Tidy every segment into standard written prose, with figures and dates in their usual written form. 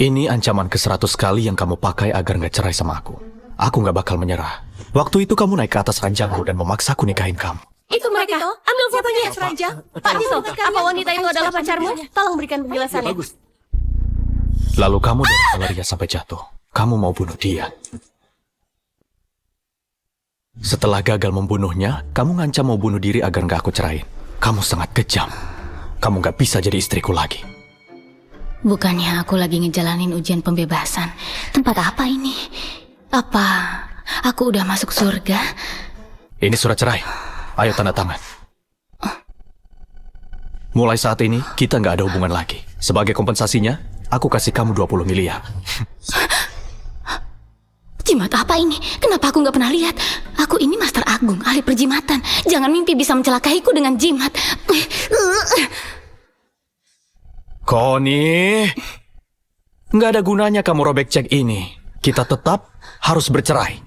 Ini ancaman ke-100 kali yang kamu pakai agar nggak cerai sama aku. Aku nggak bakal menyerah. Waktu itu kamu naik ke atas ranjangku dan memaksaku nikahin kamu. Itu mereka. Ambil fotonya. Pak Tito, apa wanita itu adalah pacarmu? Tolong berikan penjelasannya. Bagus. Lalu kamu dorong Valeria sampai jatuh. Kamu mau bunuh dia. Setelah gagal membunuhnya, kamu ngancam mau bunuh diri agar nggak aku cerain. Kamu sangat kejam. Kamu nggak bisa jadi istriku lagi. Bukannya aku lagi ngejalanin ujian pembebasan. Tempat apa ini? Apa aku udah masuk surga? Ini surat cerai. Ayo tanda tangan. Mulai saat ini, kita nggak ada hubungan lagi. Sebagai kompensasinya, aku kasih kamu 20 miliar. Jimat apa ini? Kenapa aku nggak pernah lihat? Aku ini Master Agung, ahli perjimatan. Jangan mimpi bisa mencelakaiku dengan jimat. Connie, nggak ada gunanya kamu robek cek ini. Kita tetap harus bercerai.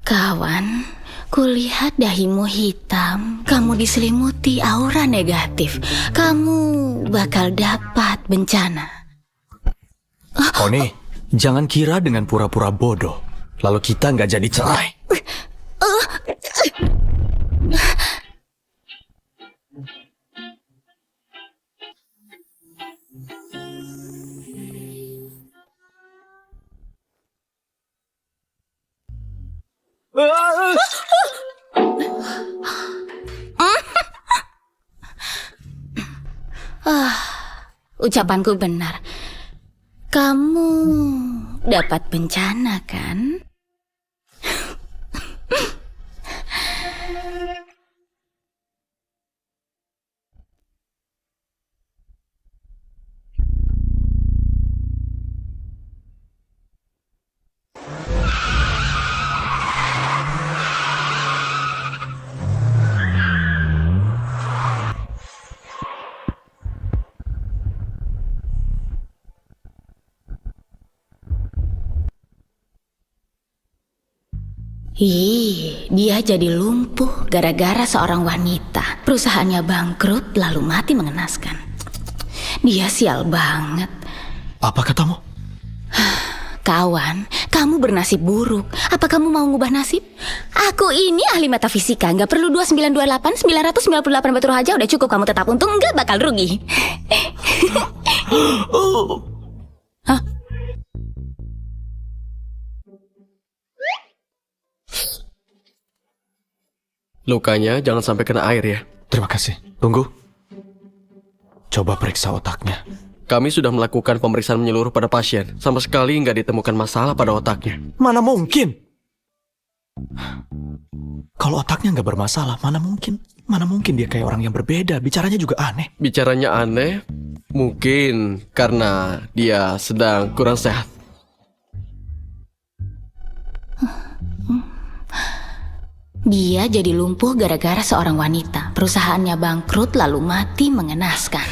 Kawan, kulihat dahimu hitam. Kamu diselimuti aura negatif. Kamu bakal dapat bencana. Connie, jangan kira dengan pura-pura bodoh, lalu kita nggak jadi cerai. Ucapanku benar. Kamu dapat bencana, kan? Dia jadi lumpuh gara-gara seorang wanita. Perusahaannya bangkrut lalu mati mengenaskan. Dia sial banget. Apa katamu? Kawan, kamu bernasib buruk. Apa kamu mau ngubah nasib? Aku ini ahli metafisika. Nggak perlu 2928, 998 batu raja. Udah cukup kamu tetap untung, nggak bakal rugi. Hah? Lukanya jangan sampai kena air ya. Terima kasih. Tunggu. Coba periksa otaknya. Kami sudah melakukan pemeriksaan menyeluruh pada pasien. Sama sekali nggak ditemukan masalah pada otaknya. Mana mungkin? Kalau otaknya nggak bermasalah, mana mungkin? Mana mungkin dia kayak orang yang berbeda. Bicaranya juga aneh. Bicaranya aneh, mungkin karena dia sedang kurang sehat. Dia jadi lumpuh gara-gara seorang wanita. Perusahaannya bangkrut lalu mati mengenaskan.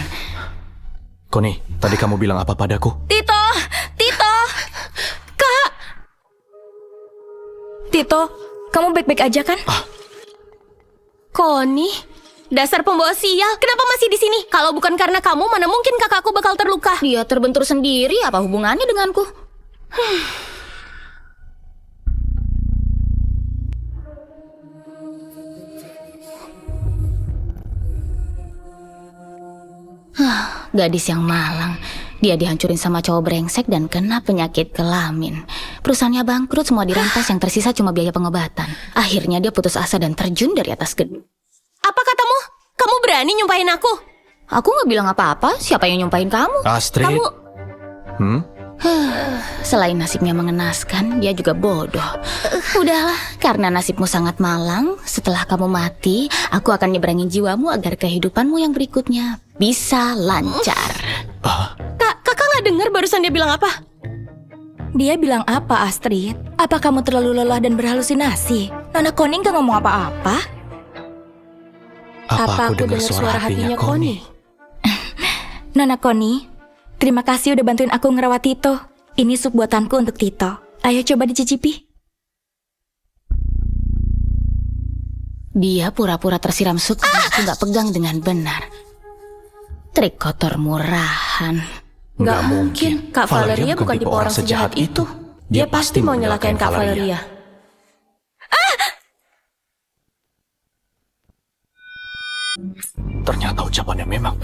Connie, tadi kamu bilang apa padaku? Tito! Kak! Tito, kamu baik-baik aja kan? Connie, dasar pembawa sial. Kenapa masih di sini? Kalau bukan karena kamu, mana mungkin kakakku bakal terluka? Dia terbentur sendiri, apa hubungannya denganku? Gadis yang malang. Dia dihancurin sama cowok brengsek dan kena penyakit kelamin. Perusahaannya bangkrut, semua dirampas, yang tersisa cuma biaya pengobatan. Akhirnya dia putus asa dan terjun dari atas gedung. Apa katamu? Kamu berani nyumpahin aku? Aku nggak bilang apa-apa. Siapa yang nyumpahin kamu? Astrid. Selain nasibnya mengenaskan, dia juga bodoh. Udahlah, karena nasibmu sangat malang, setelah kamu mati, aku akan nyeberangin jiwamu agar kehidupanmu yang berikutnya bisa lancar. Kakak nggak dengar barusan dia bilang apa? Dia bilang apa, Astrid? Apa kamu terlalu lelah dan berhalusinasi? Nona Connie nggak ngomong apa-apa? Apa aku dengar suara hatinya Connie? Nona Connie, terima kasih udah bantuin aku ngerawat Tito. Ini sup buatanku untuk Tito. Ayo coba dicicipi. Dia pura-pura tersiram sup karena aku nggak pegang dengan benar. Trik kotor murahan. Nggak mungkin. Kak Valeria bukan tipe orang sejahat itu. Dia pasti mau nyelakain Kak Valeria. Ternyata ucapannya memang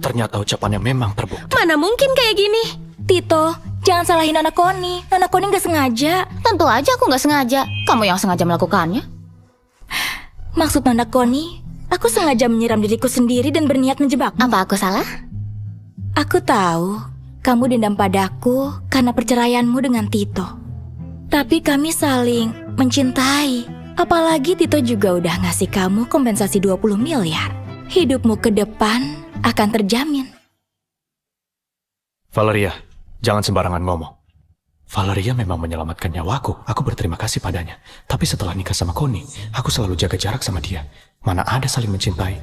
Ternyata ucapannya memang terbukti. Mana mungkin kayak gini? Tito, jangan salahin Nona Connie. Nona Connie nggak sengaja. Tentu aja aku nggak sengaja. Kamu yang sengaja melakukannya. Maksud Nona Connie, aku sengaja menyiram diriku sendiri dan berniat menjebakmu. Apa aku salah? Aku tahu kamu dendam padaku karena perceraianmu dengan Tito. Tapi kami saling mencintai. Apalagi Tito juga udah ngasih kamu kompensasi 20 miliar. Hidupmu ke depan akan terjamin. Valeria, jangan sembarangan ngomong. Valeria memang menyelamatkan nyawaku. Aku berterima kasih padanya. Tapi setelah nikah sama Connie, aku selalu jaga jarak sama dia. Mana ada saling mencintai.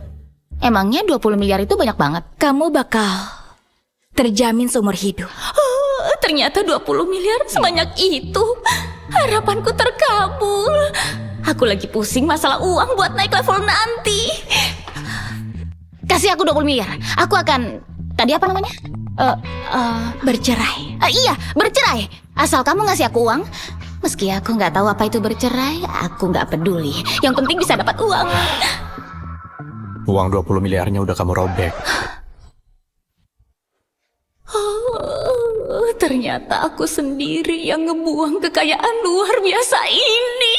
Emangnya 20 miliar itu banyak banget? Kamu bakal terjamin seumur hidup. Ternyata 20 miliar sebanyak itu. Harapanku terkabul. Aku lagi pusing masalah uang buat naik level nanti. Kasih aku 20 miliar. Aku akan... Tadi apa namanya? Bercerai. Iya, bercerai. Asal kamu ngasih aku uang. Meski aku nggak tahu apa itu bercerai, aku nggak peduli. Yang penting bisa dapat uang. Uang 20 miliarnya udah kamu robek. Ternyata aku sendiri yang ngebuang kekayaan luar biasa ini.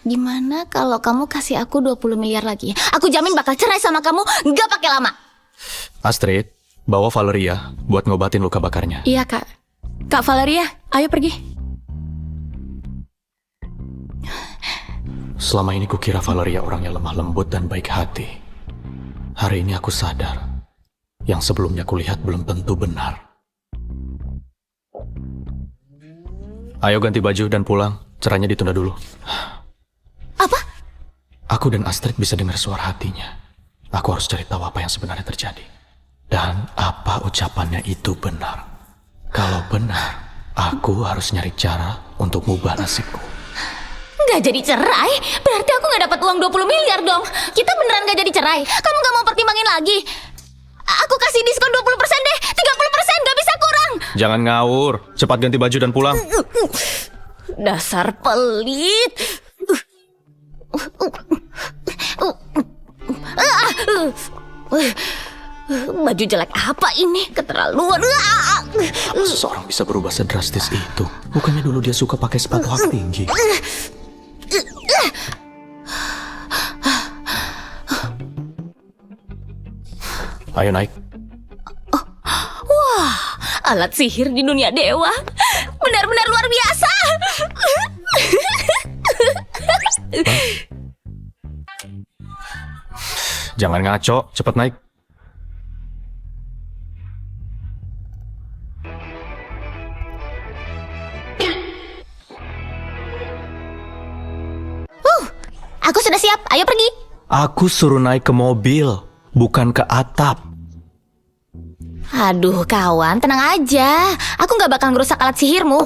Gimana kalau kamu kasih aku 20 miliar lagi? Aku jamin bakal cerai sama kamu, nggak pakai lama. Astrid, bawa Valeria buat ngobatin luka bakarnya. Iya, Kak. Kak Valeria, ayo pergi. Selama ini kukira Valeria orangnya lemah lembut dan baik hati. Hari ini aku sadar, yang sebelumnya kulihat belum tentu benar. Ayo ganti baju dan pulang, cerainya ditunda dulu. Apa? Aku dan Astrid bisa dengar suara hatinya. Aku harus cari tahu apa yang sebenarnya terjadi. Dan apa ucapannya itu benar. Kalau benar, aku harus nyari cara untuk mengubah nasibku. Nggak jadi cerai? Berarti aku nggak dapat uang 20 miliar dong. Kita beneran nggak jadi cerai? Kamu nggak mau pertimbangin lagi? Aku kasih diskon 20% deh. 30%, nggak bisa kurang. Jangan ngawur. Cepat ganti baju dan pulang. Dasar pelit. Baju jelek apa ini? Keterlaluan. Apa seseorang bisa berubah sedrastis itu? Bukannya dulu dia suka pakai sepatu hak tinggi. Ayo naik. Wah, alat sihir di dunia dewa. Benar-benar luar biasa. Jangan ngaco, cepat naik. Aku sudah siap, ayo pergi. Aku suruh naik ke mobil, bukan ke atap. Aduh kawan, tenang aja. Aku gak bakal ngerusak alat sihirmu.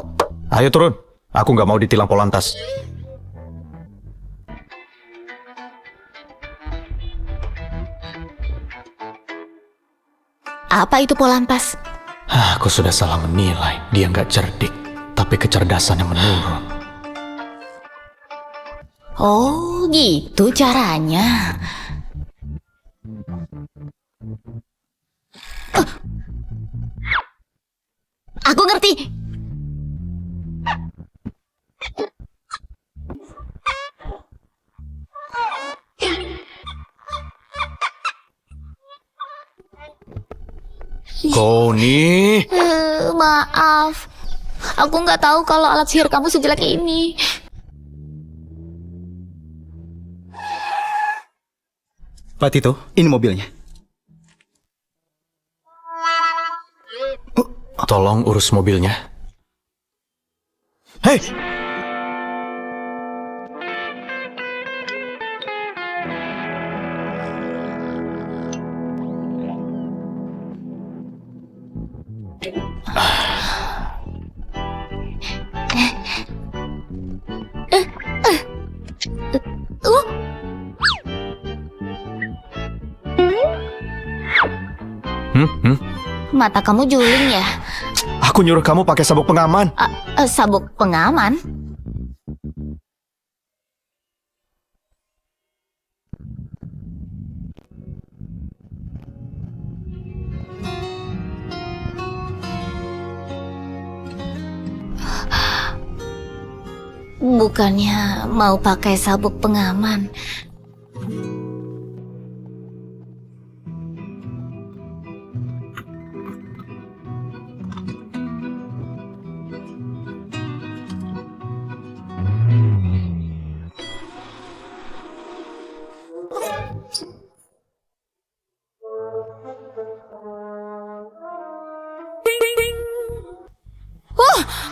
Ayo turun, aku nggak mau ditilang Polantas. Apa itu Polantas? Aku sudah salah menilai, dia nggak cerdik, tapi kecerdasannya menurun. Oh gitu caranya. Aku ngerti. Connie, Maaf. Aku nggak tahu kalau alat sihir kamu sejelek ini. Pak Tito, ini mobilnya. tolong urus mobilnya. Hei! Mata kamu juling ya? Aku nyuruh kamu pakai sabuk pengaman. Sabuk pengaman? Bukannya mau pakai sabuk pengaman.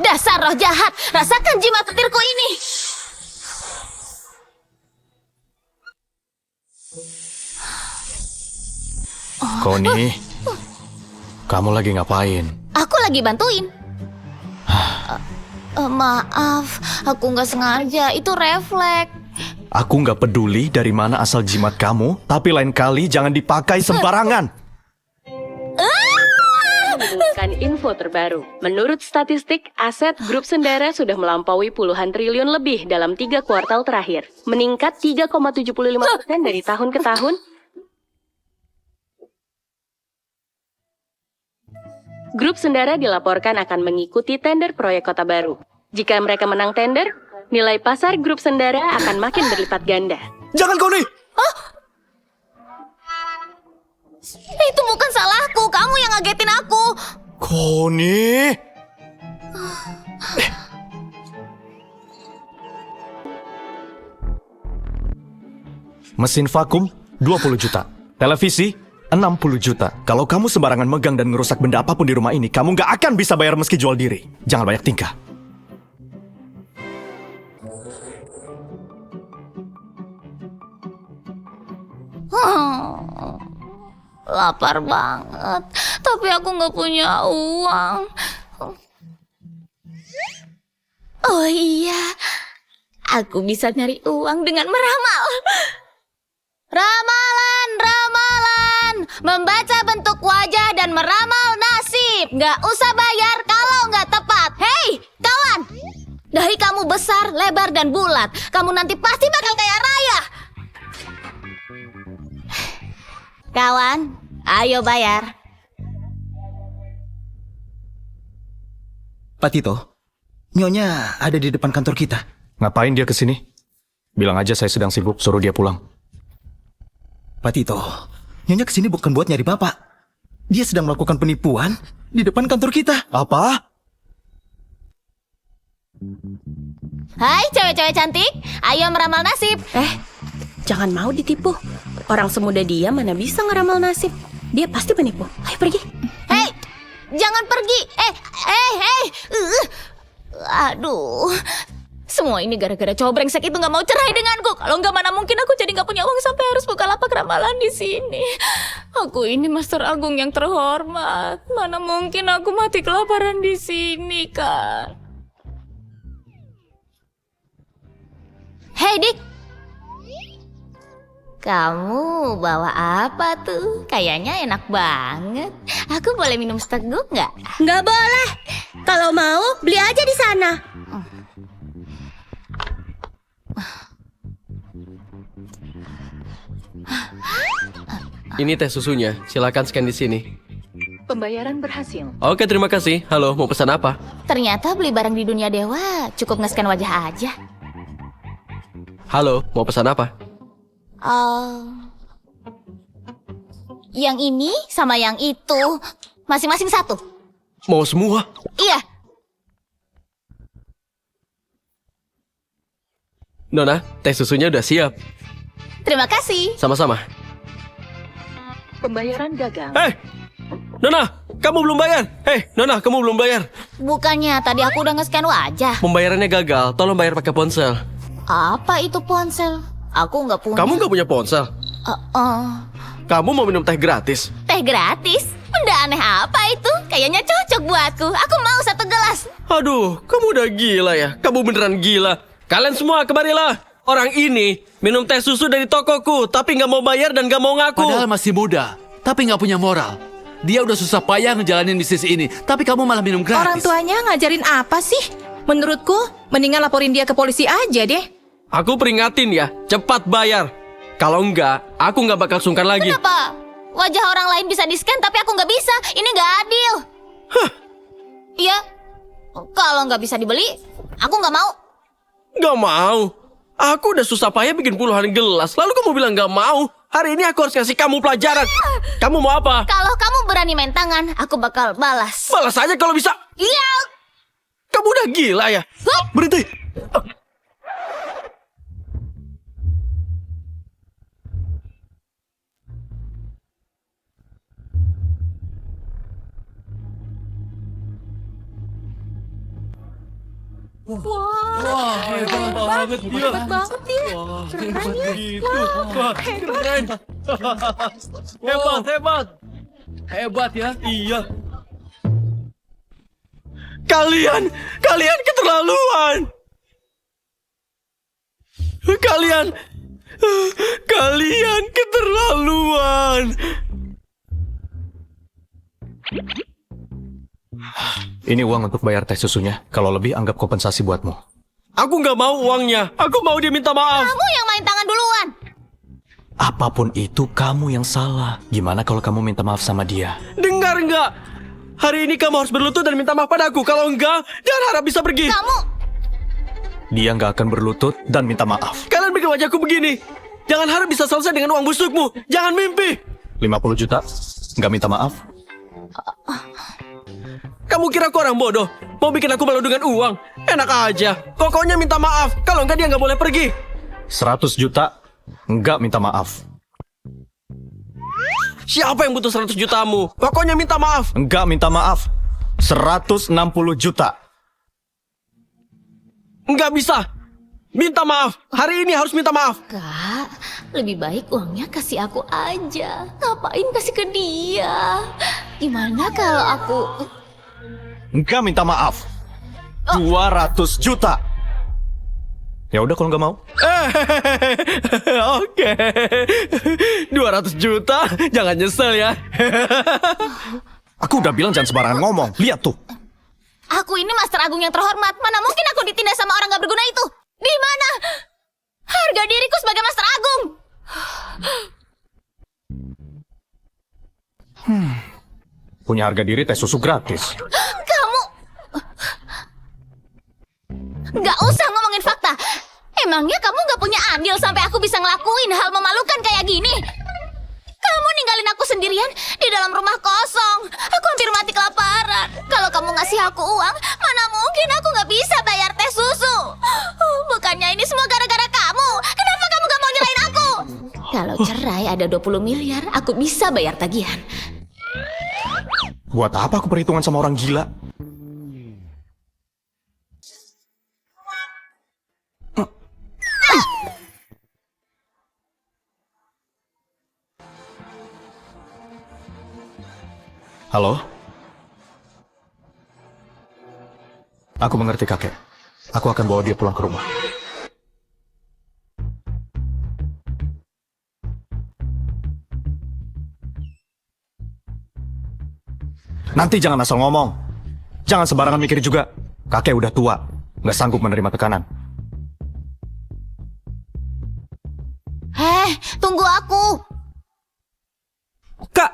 Dasar roh jahat, rasakan jimat petirku ini. Connie, kamu lagi ngapain? Aku lagi bantuin. Maaf, aku nggak sengaja. Itu refleks. Aku nggak peduli dari mana asal jimat kamu, tapi lain kali jangan dipakai sembarangan. Menyuguhkan info terbaru. Menurut statistik, aset grup Sendara sudah melampaui puluhan triliun lebih dalam 3 kuartal terakhir. Meningkat 3,75% dari tahun ke tahun. Grup Sendara dilaporkan akan mengikuti tender proyek Kota Baru. Jika mereka menang tender, nilai pasar grup Sendara akan makin berlipat ganda. Jangan, Connie! Itu bukan salahku, kamu yang ngagetin aku. Connie! Mesin vakum 20 juta. Televisi 60 juta. Kalau kamu sembarangan megang dan ngerusak benda apapun di rumah ini, kamu nggak akan bisa bayar meski jual diri. Jangan banyak tingkah. Lapar banget, tapi aku nggak punya uang. Oh iya, aku bisa nyari uang dengan meramal. Ramalan, ramalan, membaca bentuk wajah dan meramal nasib. Nggak usah bayar kalau nggak tepat. Hei, kawan, dahi kamu besar, lebar, dan bulat. Kamu nanti pasti bakal kaya raya. Kawan, ayo bayar. Pak Tito, Nyonya ada di depan kantor kita. Ngapain dia kesini? Bilang aja saya sedang sibuk, suruh dia pulang. Pak Tito, Nyonya kesini bukan buat nyari Bapak. Dia sedang melakukan penipuan di depan kantor kita. Apa? Hai cewek-cewek cantik, ayo meramal nasib. Jangan mau ditipu. Orang semuda dia mana bisa ngeramal nasib. Dia pasti penipu. Ayo pergi. Hei, jangan pergi. Aduh, semua ini gara-gara cowok brengsek itu nggak mau cerai denganku. Kalau nggak, mana mungkin aku jadi nggak punya uang sampai harus buka lapak ramalan di sini. Aku ini Master Agung yang terhormat. Mana mungkin aku mati kelaparan di sini, kan? Hei, Dik. Kamu bawa apa tuh? Kayaknya enak banget. Aku boleh minum seteguk nggak? Nggak boleh. Kalau mau, beli aja di sana. Ini teh susunya, silakan scan di sini. Pembayaran berhasil. Oke, terima kasih. Halo, mau pesan apa? Ternyata beli barang di dunia dewa cukup nge-scan wajah aja. Halo, mau pesan apa? Yang ini sama yang itu masing-masing satu. Mau semua? Iya. Nona, teh susunya udah siap. Terima kasih. Sama-sama. Pembayaran gagal. Nona, kamu belum bayar. Nona, kamu belum bayar. Bukannya tadi aku udah nge-scan wajah. Pembayarannya gagal, tolong bayar pakai ponsel. Apa itu ponsel? Aku nggak punya. Kamu nggak punya ponsel? Kamu mau minum teh gratis? Teh gratis? Benda aneh apa itu? Kayaknya cocok buatku. Aku mau satu gelas. Aduh, kamu udah gila ya? Kamu beneran gila. Kalian semua kemarilah. Orang ini minum teh susu dari tokoku, tapi nggak mau bayar dan nggak mau ngaku. Padahal masih muda, tapi nggak punya moral. dia udah susah payah ngejalanin bisnis ini, tapi kamu malah minum Orang gratis. tuanya ngajarin apa sih? Menurutku, mendingan laporin dia ke polisi aja deh. Aku peringatin ya, cepat bayar. Kalau enggak, aku nggak bakal sungkan lagi. Kenapa? Wajah orang lain bisa di-scan tapi aku nggak bisa. Ini nggak adil. Iya. Kalau nggak bisa dibeli, aku nggak mau. Nggak mau. Aku udah susah payah bikin puluhan gelas, lalu kamu bilang nggak mau. Hari ini aku harus kasih kamu pelajaran. Kamu mau apa? Kalau kamu berani main tangan, aku bakal balas. Balas aja kalau bisa. Iya. Kamu udah gila ya? Berhenti! Hebat banget dia. Keren. Hebat. Hebat ya. Iya. Kalian keterlaluan. Kalian keterlaluan. Ini uang untuk bayar teh susunya. Kalau lebih, anggap kompensasi buatmu. Aku nggak mau uangnya. Aku mau dia minta maaf. Kamu yang main tangan duluan. Apapun itu, kamu yang salah. Gimana kalau kamu minta maaf sama dia? Dengar nggak? Hari ini kamu harus berlutut dan minta maaf padaku. Kalau enggak, jangan harap bisa pergi. Kamu Dia nggak akan berlutut dan minta maaf. Kalian bikin wajahku begini. Jangan harap bisa selesai dengan uang busukmu. Jangan mimpi. 50 juta, nggak minta maaf. Kamu kira aku orang bodoh? Mau bikin aku malu dengan uang? Enak aja. Pokoknya minta maaf. Kalau enggak dia nggak boleh pergi. 100 juta, nggak minta maaf. Siapa yang butuh 100 jutamu? Pokoknya minta maaf. Nggak minta maaf. 160 juta. Nggak bisa. Minta maaf. Hari ini harus minta maaf. Kak, lebih baik uangnya kasih aku aja. Ngapain kasih ke dia? Gimana kalau aku... Nggak minta maaf. 200 juta. Ya udah kalau nggak mau. Oke. 200 juta. Jangan nyesel ya. Aku udah bilang jangan sembarangan ngomong. Lihat tuh. Aku ini Master Agung yang terhormat. Mana mungkin aku ditindas sama orang gak berguna itu? Di mana harga diriku sebagai Master Agung? Punya harga diri teh susu gratis. Kamu gak usah ngomongin fakta. Emangnya kamu gak punya andil sampai aku bisa ngelakuin hal memalukan kayak gini? Kamu ninggalin aku sendirian di dalam rumah kosong. Aku hampir mati kelaparan. Kalau kamu ngasih aku uang, mana mungkin aku gak bisa bayar teh susu. Bukannya ini semua gara-gara kamu. Kenapa kamu gak mau nyerahin aku? Kalau cerai ada 20 miliar, aku bisa bayar tagihan. Buat apa aku perhitungan sama orang gila? Halo? Aku mengerti kakek. Aku akan bawa dia pulang ke rumah. Nanti jangan asal ngomong. Jangan sembarangan mikir juga. Kakek udah tua, nggak sanggup menerima tekanan. Tunggu aku. Kak.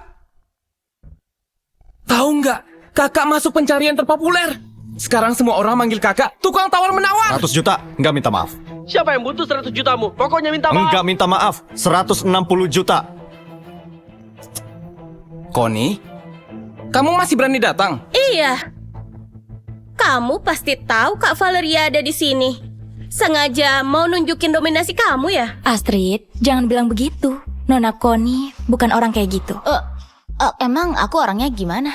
Tahu nggak? Kakak masuk pencarian terpopuler. Sekarang semua orang manggil kakak tukang tawar-menawar. 100 juta, nggak minta maaf. Siapa yang butuh 100 jutamu? Pokoknya minta maaf. Nggak minta maaf, 160 juta. Connie, kamu masih berani datang? Iya. Kamu pasti tahu Kak Valeria ada di sini. Sengaja mau nunjukin dominasi kamu ya? Astrid, jangan bilang begitu. Nona Connie bukan orang kayak gitu. Emang aku orangnya gimana?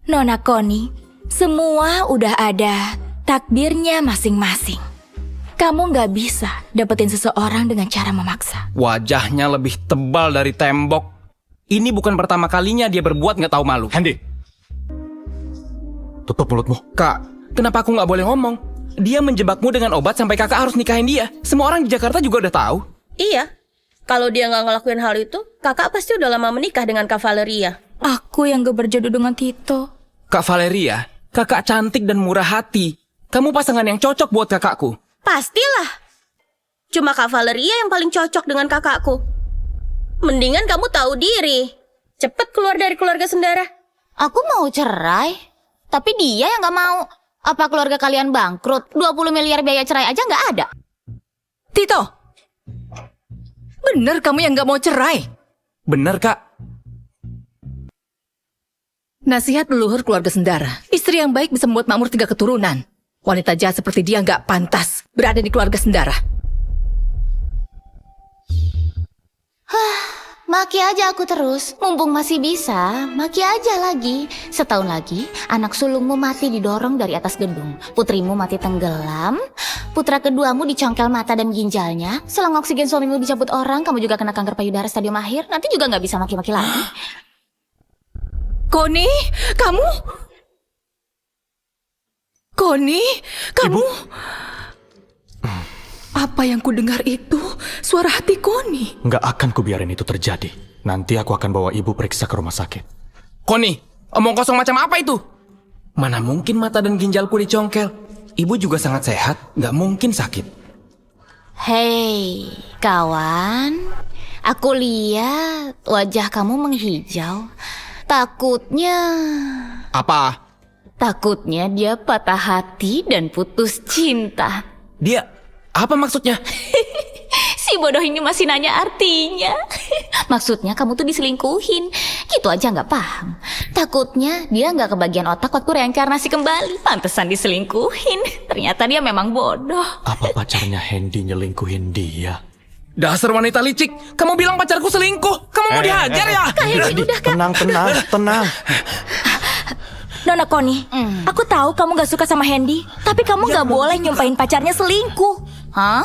Nona Connie, semua udah ada takdirnya masing-masing. Kamu nggak bisa dapetin seseorang dengan cara memaksa. Wajahnya lebih tebal dari tembok. Ini bukan pertama kalinya dia berbuat nggak tahu malu. Handy, tutup mulutmu. Kak, kenapa aku nggak boleh ngomong? Dia menjebakmu dengan obat sampai kakak harus nikahin dia. Semua orang di Jakarta juga udah tahu. Iya. Kalau dia nggak ngelakuin hal itu, kakak pasti udah lama menikah dengan Kak Valeria. Aku yang gak berjodoh dengan Tito. Kak Valeria, kakak cantik dan murah hati. Kamu pasangan yang cocok buat kakakku. Pastilah. Cuma Kak Valeria yang paling cocok dengan kakakku. Mendingan kamu tahu diri. Cepet keluar dari keluarga Sendara. Aku mau cerai, tapi dia yang gak mau. Apa keluarga kalian bangkrut? 20 miliar biaya cerai aja nggak ada. Tito, bener kamu yang gak mau cerai? Bener, Kak. Nasihat leluhur keluarga Sendara. Istri yang baik bisa membuat makmur 3 keturunan. Wanita jahat seperti dia nggak pantas berada di keluarga Sendara. Maki aja aku terus, mumpung masih bisa, maki aja lagi. Setahun lagi, anak sulungmu mati didorong dari atas gedung. Putrimu mati tenggelam, putra keduamu dicongkel mata dan ginjalnya. Selang oksigen suamimu dicabut orang, kamu juga kena kanker payudara stadium akhir. Nanti juga nggak bisa maki-maki lagi. Koni, kamu? Koni, kamu? Apa yang ku dengar itu? Suara hati Koni. Nggak akan kubiarin itu terjadi. Nanti aku akan bawa ibu periksa ke rumah sakit. Koni, omong kosong macam apa itu? Mana mungkin mata dan ginjalku dicongkel? Ibu juga sangat sehat, nggak mungkin sakit. Hei, kawan. Aku lihat wajah kamu menghijau. Takutnya... Apa? Takutnya dia patah hati dan putus cinta. Dia... Apa maksudnya? Si bodoh ini masih nanya artinya. Maksudnya kamu tuh diselingkuhin. Gitu aja nggak paham. Takutnya dia nggak kebagian otak waktu reinkarnasi kembali. Pantesan diselingkuhin. Ternyata dia memang bodoh. Apa pacarnya Hendy nyelingkuhin dia? Dasar wanita licik. Kamu bilang pacarku selingkuh. Kamu mau dihajar ya? Tenang. Nona Koni, aku tahu kamu gak suka sama Hendy, tapi kamu gak boleh nyumpahin pacarnya selingkuh. Hah?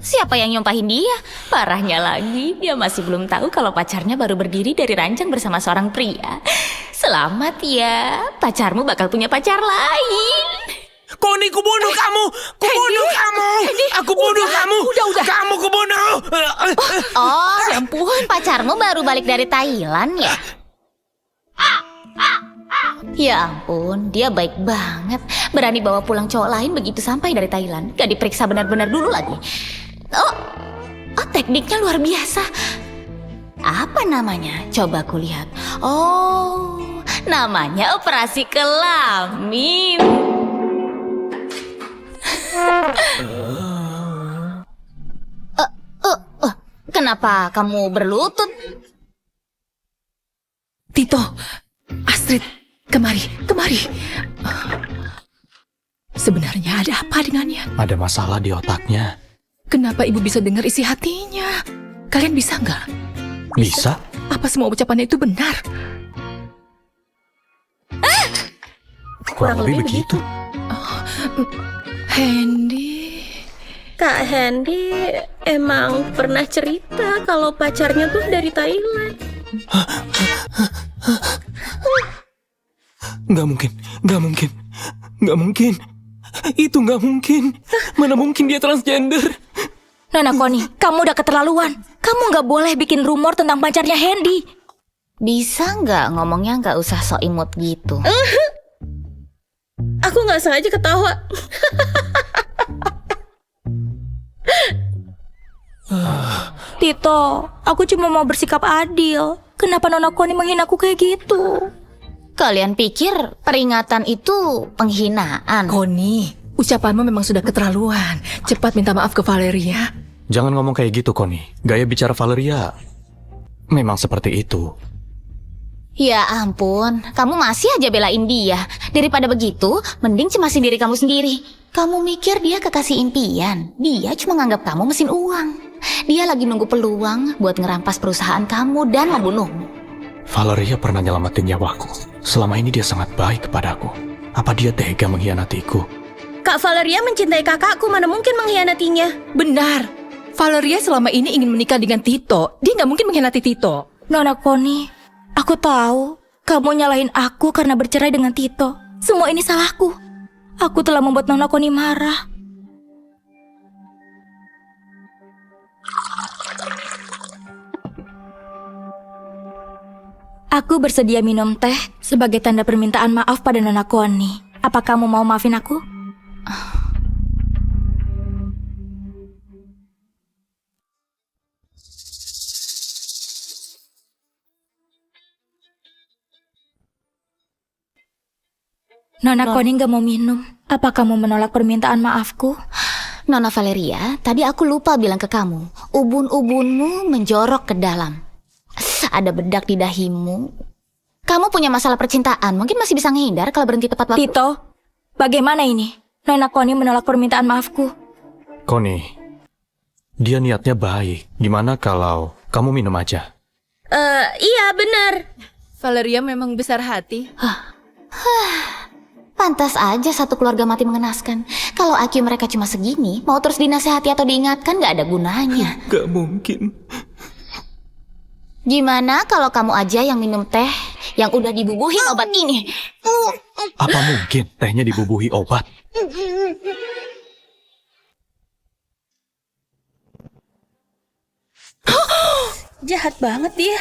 Siapa yang nyumpahin dia? Parahnya lagi, dia masih belum tahu kalau pacarnya baru berdiri dari ranjang bersama seorang pria. Selamat ya, pacarmu bakal punya pacar lain. Koni, kubunuh kamu! Kubunuh kamu! Aku bunuh kamu! Udah. Kamu kubunuh! Oh, ya ampun, pacarmu baru balik dari Thailand ya? Ya ampun, dia baik banget. Berani bawa pulang cowok lain begitu sampai dari Thailand. Gak diperiksa benar-benar dulu lagi. Oh, tekniknya luar biasa. Apa namanya? Coba aku lihat. Oh, namanya operasi kelamin. Kenapa kamu berlutut? Tito, Astrid, kemari. Sebenarnya ada apa dengannya? Ada masalah di otaknya. Kenapa ibu bisa dengar isi hatinya? Kalian bisa nggak? Bisa? Apa semua ucapannya itu benar? Kurang lebih begitu. Hendy. Kak Hendy emang pernah cerita kalau pacarnya tuh dari Thailand. Nggak mungkin. Itu nggak mungkin. Mana mungkin dia transgender? Nona Koni, kamu udah keterlaluan. Kamu gak boleh bikin rumor tentang pacarnya Hendy. Bisa nggak ngomongnya nggak usah sok imut gitu? Aku nggak sengaja ketawa. Tito, aku cuma mau bersikap adil. Kenapa Nona Koni menghina aku kayak gitu? Kalian pikir peringatan itu penghinaan? Koni, ucapanmu memang sudah keterlaluan. Cepat minta maaf ke Valeria. Jangan ngomong kayak gitu, Koni. Gaya bicara Valeria memang seperti itu. Ya ampun, kamu masih aja belain dia. Daripada begitu, mending cemasin diri kamu sendiri. Kamu mikir dia kekasih impian. Dia cuma nganggap kamu mesin uang. Dia lagi nunggu peluang buat ngerampas perusahaan kamu dan membunuhmu. Valeria pernah nyelamatin nyawaku. Selama ini dia sangat baik kepadaku. Apa dia tega mengkhianatiku? Kak Valeria mencintai kakakku, mana mungkin mengkhianatinya? Benar. Valeria selama ini ingin menikah dengan Tito. Dia nggak mungkin mengkhianati Tito. Nona Koni, aku tahu kamu nyalahin aku karena bercerai dengan Tito. Semua ini salahku. Aku telah membuat Nona Koni marah. Aku bersedia minum teh sebagai tanda permintaan maaf pada Nona Connie. Apa kamu mau maafin aku? Nona Connie gak mau minum. Apa kamu menolak permintaan maafku? Nona Valeria, tadi aku lupa bilang ke kamu. Ubun-ubunmu menjorok ke dalam. Ada bedak di dahimu. Kamu punya masalah percintaan, mungkin masih bisa ngehindar kalau berhenti tepat waktu. Tito, bagaimana ini? Nona Connie menolak permintaan maafku. Connie, dia niatnya baik. Gimana kalau kamu minum aja? Iya benar. Valeria memang besar hati. Pantas aja satu keluarga mati mengenaskan. Kalau IQ mereka cuma segini, mau terus dinasehati atau diingatkan gak ada gunanya. Gak mungkin. Gimana kalau kamu aja yang minum teh yang udah dibubuhin obat ini? Apa mungkin tehnya dibubuhi obat? Jahat banget dia.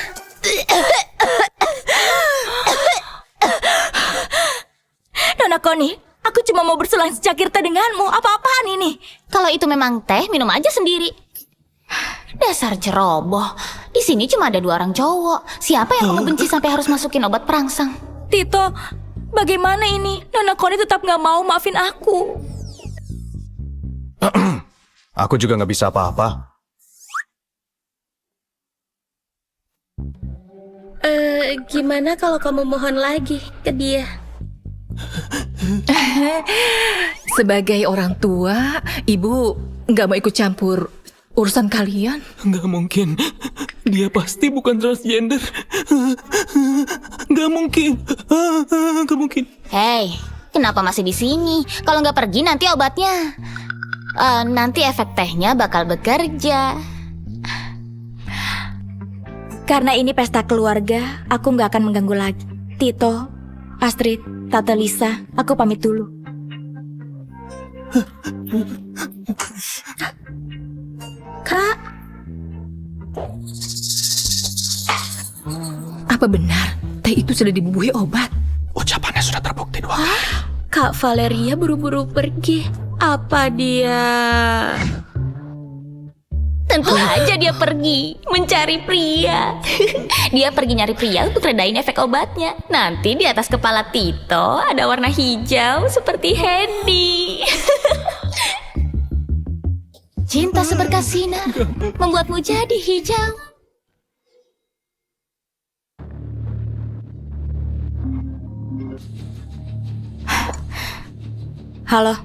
Nona Connie, aku cuma mau berselang secakir teh denganmu. Apa-apaan ini? Kalau itu memang teh, minum aja sendiri. Dasar ceroboh. Di sini cuma ada 2 orang cowok. Siapa yang kamu benci sampai harus masukin obat perangsang? Tito, bagaimana ini? Nona Connie tetap gak mau maafin aku. Aku juga nggak bisa apa-apa. Gimana kalau kamu mohon lagi ke dia? Sebagai orang tua, ibu nggak mau ikut campur urusan kalian. Nggak mungkin. Dia pasti bukan transgender. Nggak mungkin. Nggak mungkin. Hei, kenapa masih di sini? Kalau nggak pergi nanti obatnya. Nanti efek tehnya bakal bekerja. Karena ini pesta keluarga, aku gak akan mengganggu lagi. Tito, Astrid, Tante Lisa, aku pamit dulu. Kak, Apa benar teh itu sudah dibubuhi obat? Ucapannya sudah terbukti 2 kali. Kak Valeria buru-buru pergi. Apa dia? Tentu aja dia pergi mencari pria. Dia pergi nyari pria untuk redain efek obatnya. Nanti di atas kepala Tito ada warna hijau seperti Hendy. Cinta seberkas sinar membuatmu jadi hijau. Halo,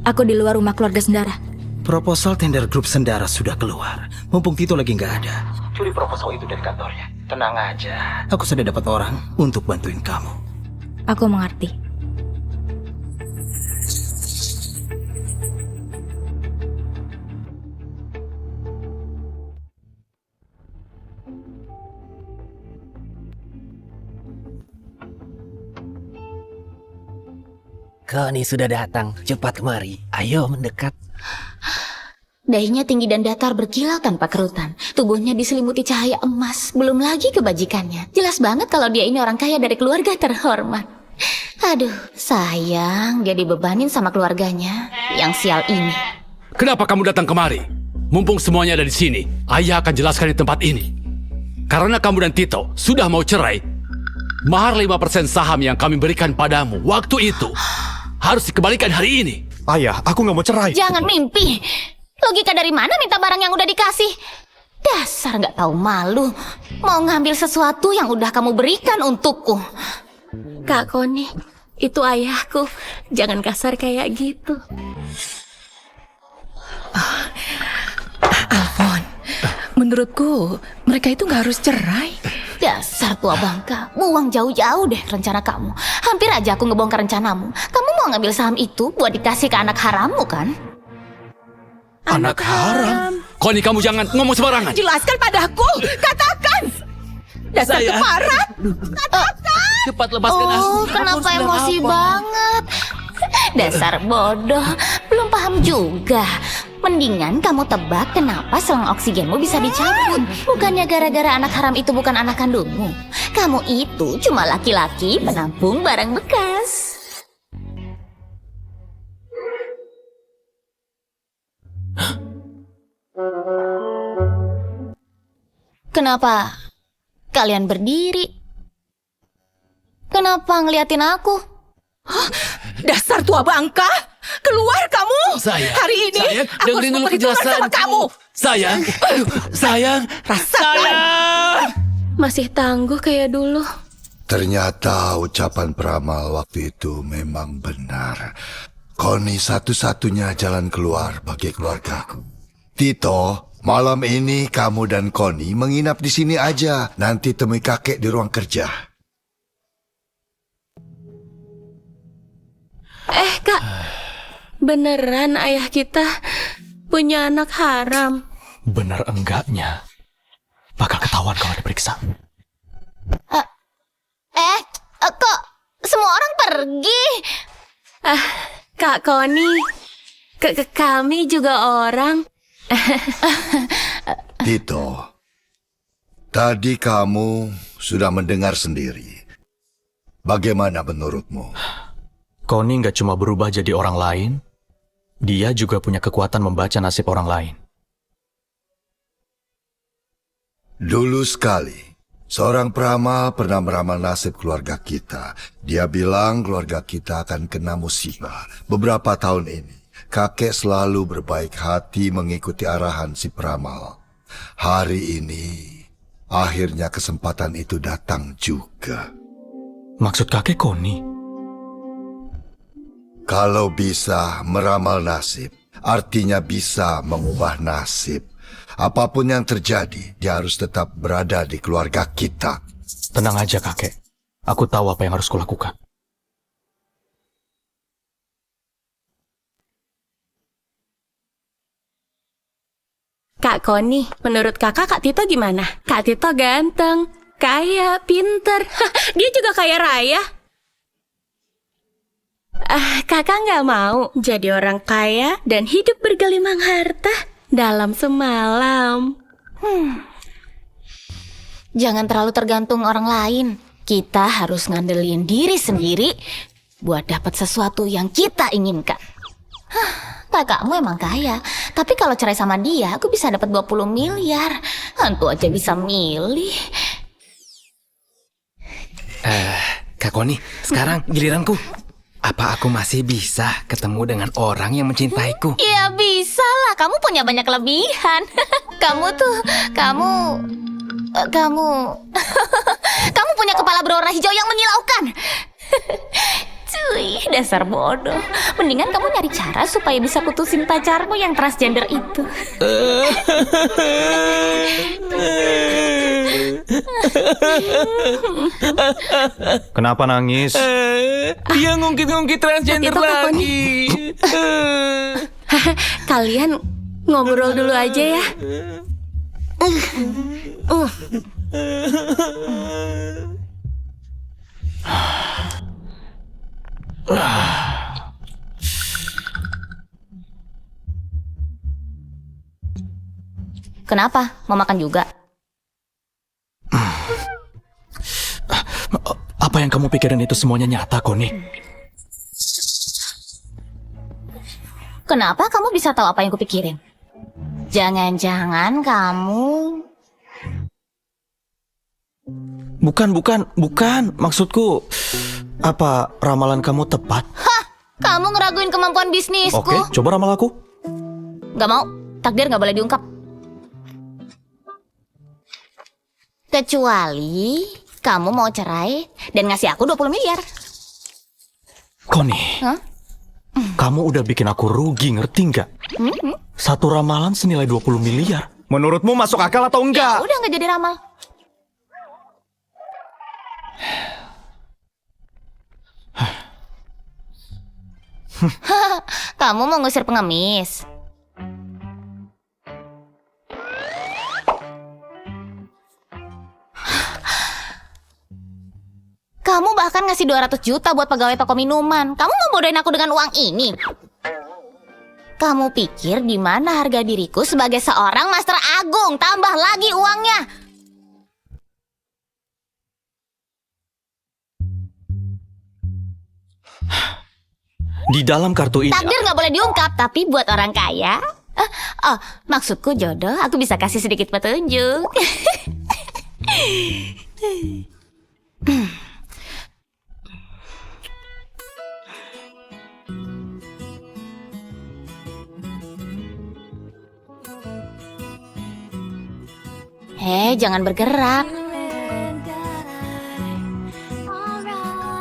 aku di luar rumah keluarga Sendara. Proposal tender grup Sendara sudah keluar. Mumpung Tito lagi nggak ada, curi proposal itu dari kantornya. Tenang aja, aku sudah dapat orang untuk bantuin kamu. Aku mengerti. Connie sudah datang. Cepat kemari. Ayo mendekat. Dahinya tinggi dan datar berkilau tanpa kerutan. Tubuhnya diselimuti cahaya emas. Belum lagi kebajikannya. Jelas banget kalau dia ini orang kaya dari keluarga terhormat. Aduh, sayang dia dibebanin sama keluarganya yang sial ini. Kenapa kamu datang kemari? Mumpung semuanya ada di sini, ayah akan jelaskan di tempat ini. Karena kamu dan Tito sudah mau cerai, mahar 5% saham yang kami berikan padamu waktu itu harus dikembalikan hari ini. Ayah, aku nggak mau cerai. Jangan mimpi. Logika dari mana minta barang yang udah dikasih? Dasar nggak tahu malu. Mau ngambil sesuatu yang udah kamu berikan untukku. Kak Connie, itu ayahku. Jangan kasar kayak gitu. Alfon, menurutku mereka itu nggak harus cerai. Dasar tua bangka, buang jauh-jauh deh rencana kamu. Hampir aja aku ngebongkar rencanamu. Kamu mau ngambil saham itu buat dikasih ke anak harammu kan? Anak haram? Connie, kamu jangan ngomong sembarangan. Jelaskan padaku, katakan. Dasar keparat. Cepat lepaskan aku. Oh, kenapa emosi banget? Dasar bodoh, belum paham juga. Mendingan kamu tebak kenapa selang oksigenmu bisa dicabut. Bukannya gara-gara anak haram itu bukan anak kandungmu. Kamu itu cuma laki-laki penampung barang bekas. Kenapa kalian berdiri? Kenapa ngeliatin aku? Dasar tua bangka! Keluar kamu! Sayang, Hari ini sayang, aku harus dengerin dulu memperhitungkan sama penjelasanku. kamu. Sayang, sayang, sayang. Masih tangguh kayak dulu. Ternyata ucapan peramal waktu itu memang benar. Connie satu-satunya jalan keluar bagi keluargaku. Tito, malam ini kamu dan Connie menginap di sini aja. Nanti temui kakek di ruang kerja. Kak, beneran ayah kita punya anak haram? Benar enggaknya? Bakal ketahuan kalau diperiksa. Kok semua orang pergi? Kak Connie, kami juga orang. Tito, tadi kamu sudah mendengar sendiri. Bagaimana menurutmu? Connie nggak cuma berubah jadi orang lain, dia juga punya kekuatan membaca nasib orang lain. Dulu sekali, seorang peramal pernah meramal nasib keluarga kita. Dia bilang keluarga kita akan kena musibah. Beberapa tahun ini, kakek selalu berbaik hati mengikuti arahan si peramal. Hari ini, akhirnya kesempatan itu datang juga. Maksud kakek Connie? Kalau bisa meramal nasib, artinya bisa mengubah nasib. Apapun yang terjadi, dia harus tetap berada di keluarga kita. Tenang aja kakek, aku tahu apa yang harus kulakukan. Kak Connie, menurut kakak Kak Tito gimana? Kak Tito ganteng, kaya, pinter. Dia juga kaya raya. Kakak nggak mau jadi orang kaya dan hidup bergelimang harta dalam semalam. Jangan terlalu tergantung orang lain. Kita harus ngandelin diri sendiri buat dapat sesuatu yang kita inginkan. Kakakmu emang kaya, tapi kalau cerai sama dia, aku bisa dapat 20 miliar. Hantu aja bisa milih. Kak Connie, sekarang giliranku. Apa aku masih bisa ketemu dengan orang yang mencintaiku? Ya bisa lah, kamu punya banyak kelebihan. Kamu kamu punya kepala berwarna hijau yang menyilaukan. Cuy, dasar bodoh. Mendingan kamu nyari cara supaya bisa putusin pacarmu yang transgender itu. Kenapa nangis? Dia ngungkit-ngungkit transgender Kak Tito, Kak lagi. Kalian ngobrol dulu aja ya. Kenapa? Mau makan juga? Apa yang kamu pikirin itu semuanya nyata, Connie? Kenapa kamu bisa tahu apa yang kupikirin? Jangan-jangan kamu... Bukan. Maksudku, apa ramalan kamu tepat? Hah! Kamu ngeraguin kemampuan bisnisku. Oke, coba ramal aku. Gak mau. Takdir gak boleh diungkap. Kecuali kamu mau cerai dan ngasih aku 20 miliar. Connie, Hah? kamu udah bikin aku rugi, ngerti nggak? Satu ramalan senilai 20 miliar. Menurutmu masuk akal atau enggak? Udah gak jadi ramal. Kamu mau ngusir pengemis? Kamu bahkan ngasih 200 juta buat pegawai toko minuman. Kamu mau bodohin aku dengan uang ini? Kamu pikir di mana harga diriku sebagai seorang master agung? Tambah lagi uangnya. Di dalam kartu ini... Takdir nggak boleh diungkap, tapi buat orang kaya... maksudku jodoh, aku bisa kasih sedikit petunjuk. Jangan bergerak.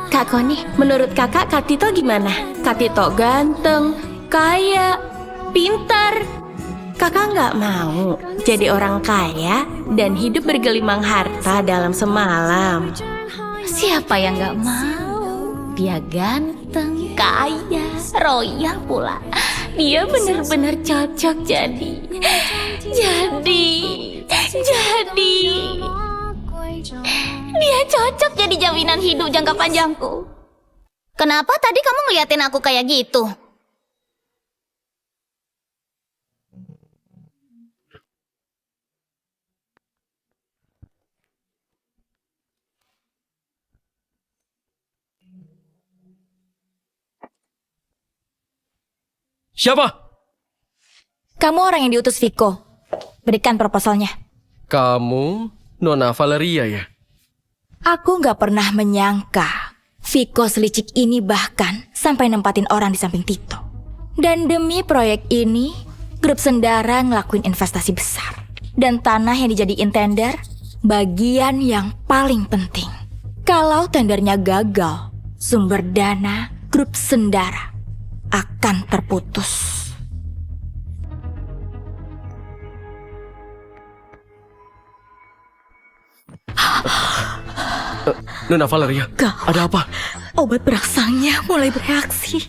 Kak Koni, menurut kakak Kak Tito gimana? Kak Tito ganteng, kaya, pintar. Kakak nggak mau jadi orang kaya dan hidup bergelimang harta dalam semalam. Siapa yang nggak mau? Dia ganteng, kaya, royal pula. Dia benar-benar cocok jadi. Dia cocok jadi jaminan hidup jangka panjangku. Kenapa tadi kamu ngeliatin aku kayak gitu? Siapa? Kamu orang yang diutus Viko. Berikan proposalnya. Kamu Nona Valeria ya? Aku nggak pernah menyangka Viko selicik ini bahkan sampai nempatin orang di samping Tito. Dan demi proyek ini, grup Sendara ngelakuin investasi besar. Dan tanah yang dijadiin tender, bagian yang paling penting. Kalau tendernya gagal, sumber dana grup Sendara akan terputus. Nona Valeria, ada apa? Obat berangsangnya mulai bereaksi.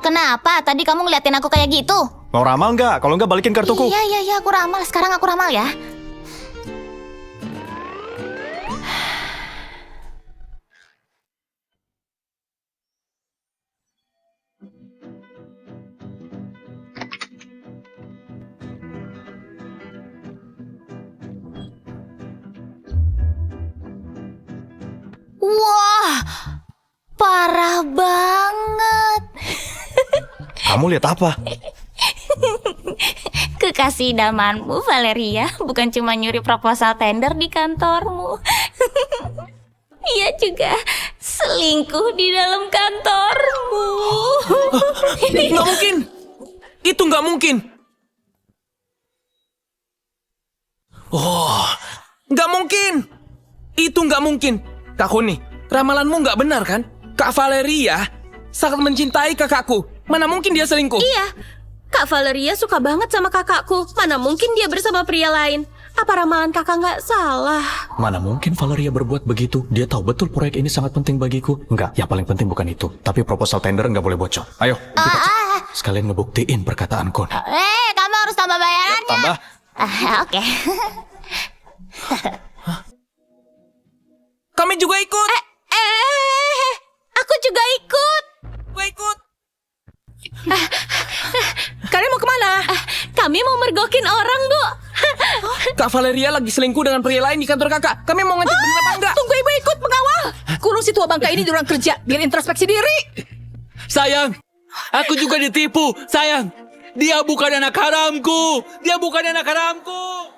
Kenapa? Tadi kamu ngeliatin aku kayak gitu? Mau ramal nggak? Kalau nggak balikin kartuku. Iya, aku ramal. Sekarang aku ramal ya. Wah, parah banget. Kamu lihat apa? Kekasih idamanmu, Valeria, bukan cuma nyuri proposal tender di kantormu. Ia juga selingkuh di dalam kantormu. Nggak mungkin. Itu nggak mungkin. Oh, nggak mungkin. Itu nggak mungkin. Kak Koni, ramalanmu nggak benar kan? Kak Valeria sangat mencintai kakakku. Mana mungkin dia selingkuh? Iya, Kak Valeria suka banget sama kakakku. Mana mungkin dia bersama pria lain? Apa ramalan kakak nggak salah? Mana mungkin Valeria berbuat begitu? Dia tahu betul proyek ini sangat penting bagiku. Enggak, yang paling penting bukan itu. Tapi proposal tender nggak boleh bocor. Ayo, kita cek. Sekalian ngebuktiin perkataan Koni. Kamu harus tambah bayarannya. Tambah. Oke. Kami juga ikut. Aku juga ikut. Gue ikut. Kalian mau kemana? Kami mau mergokin orang, Bu. Kak Valeria lagi selingkuh dengan pria lain di kantor kakak. Kami mau ngecek bener apa enggak? Tunggu ibu ikut mengawal. Kurung si tua bangka ini di ruang kerja, biar introspeksi diri. Sayang, aku juga ditipu. Sayang, dia bukan anak haramku. Dia bukan anak haramku.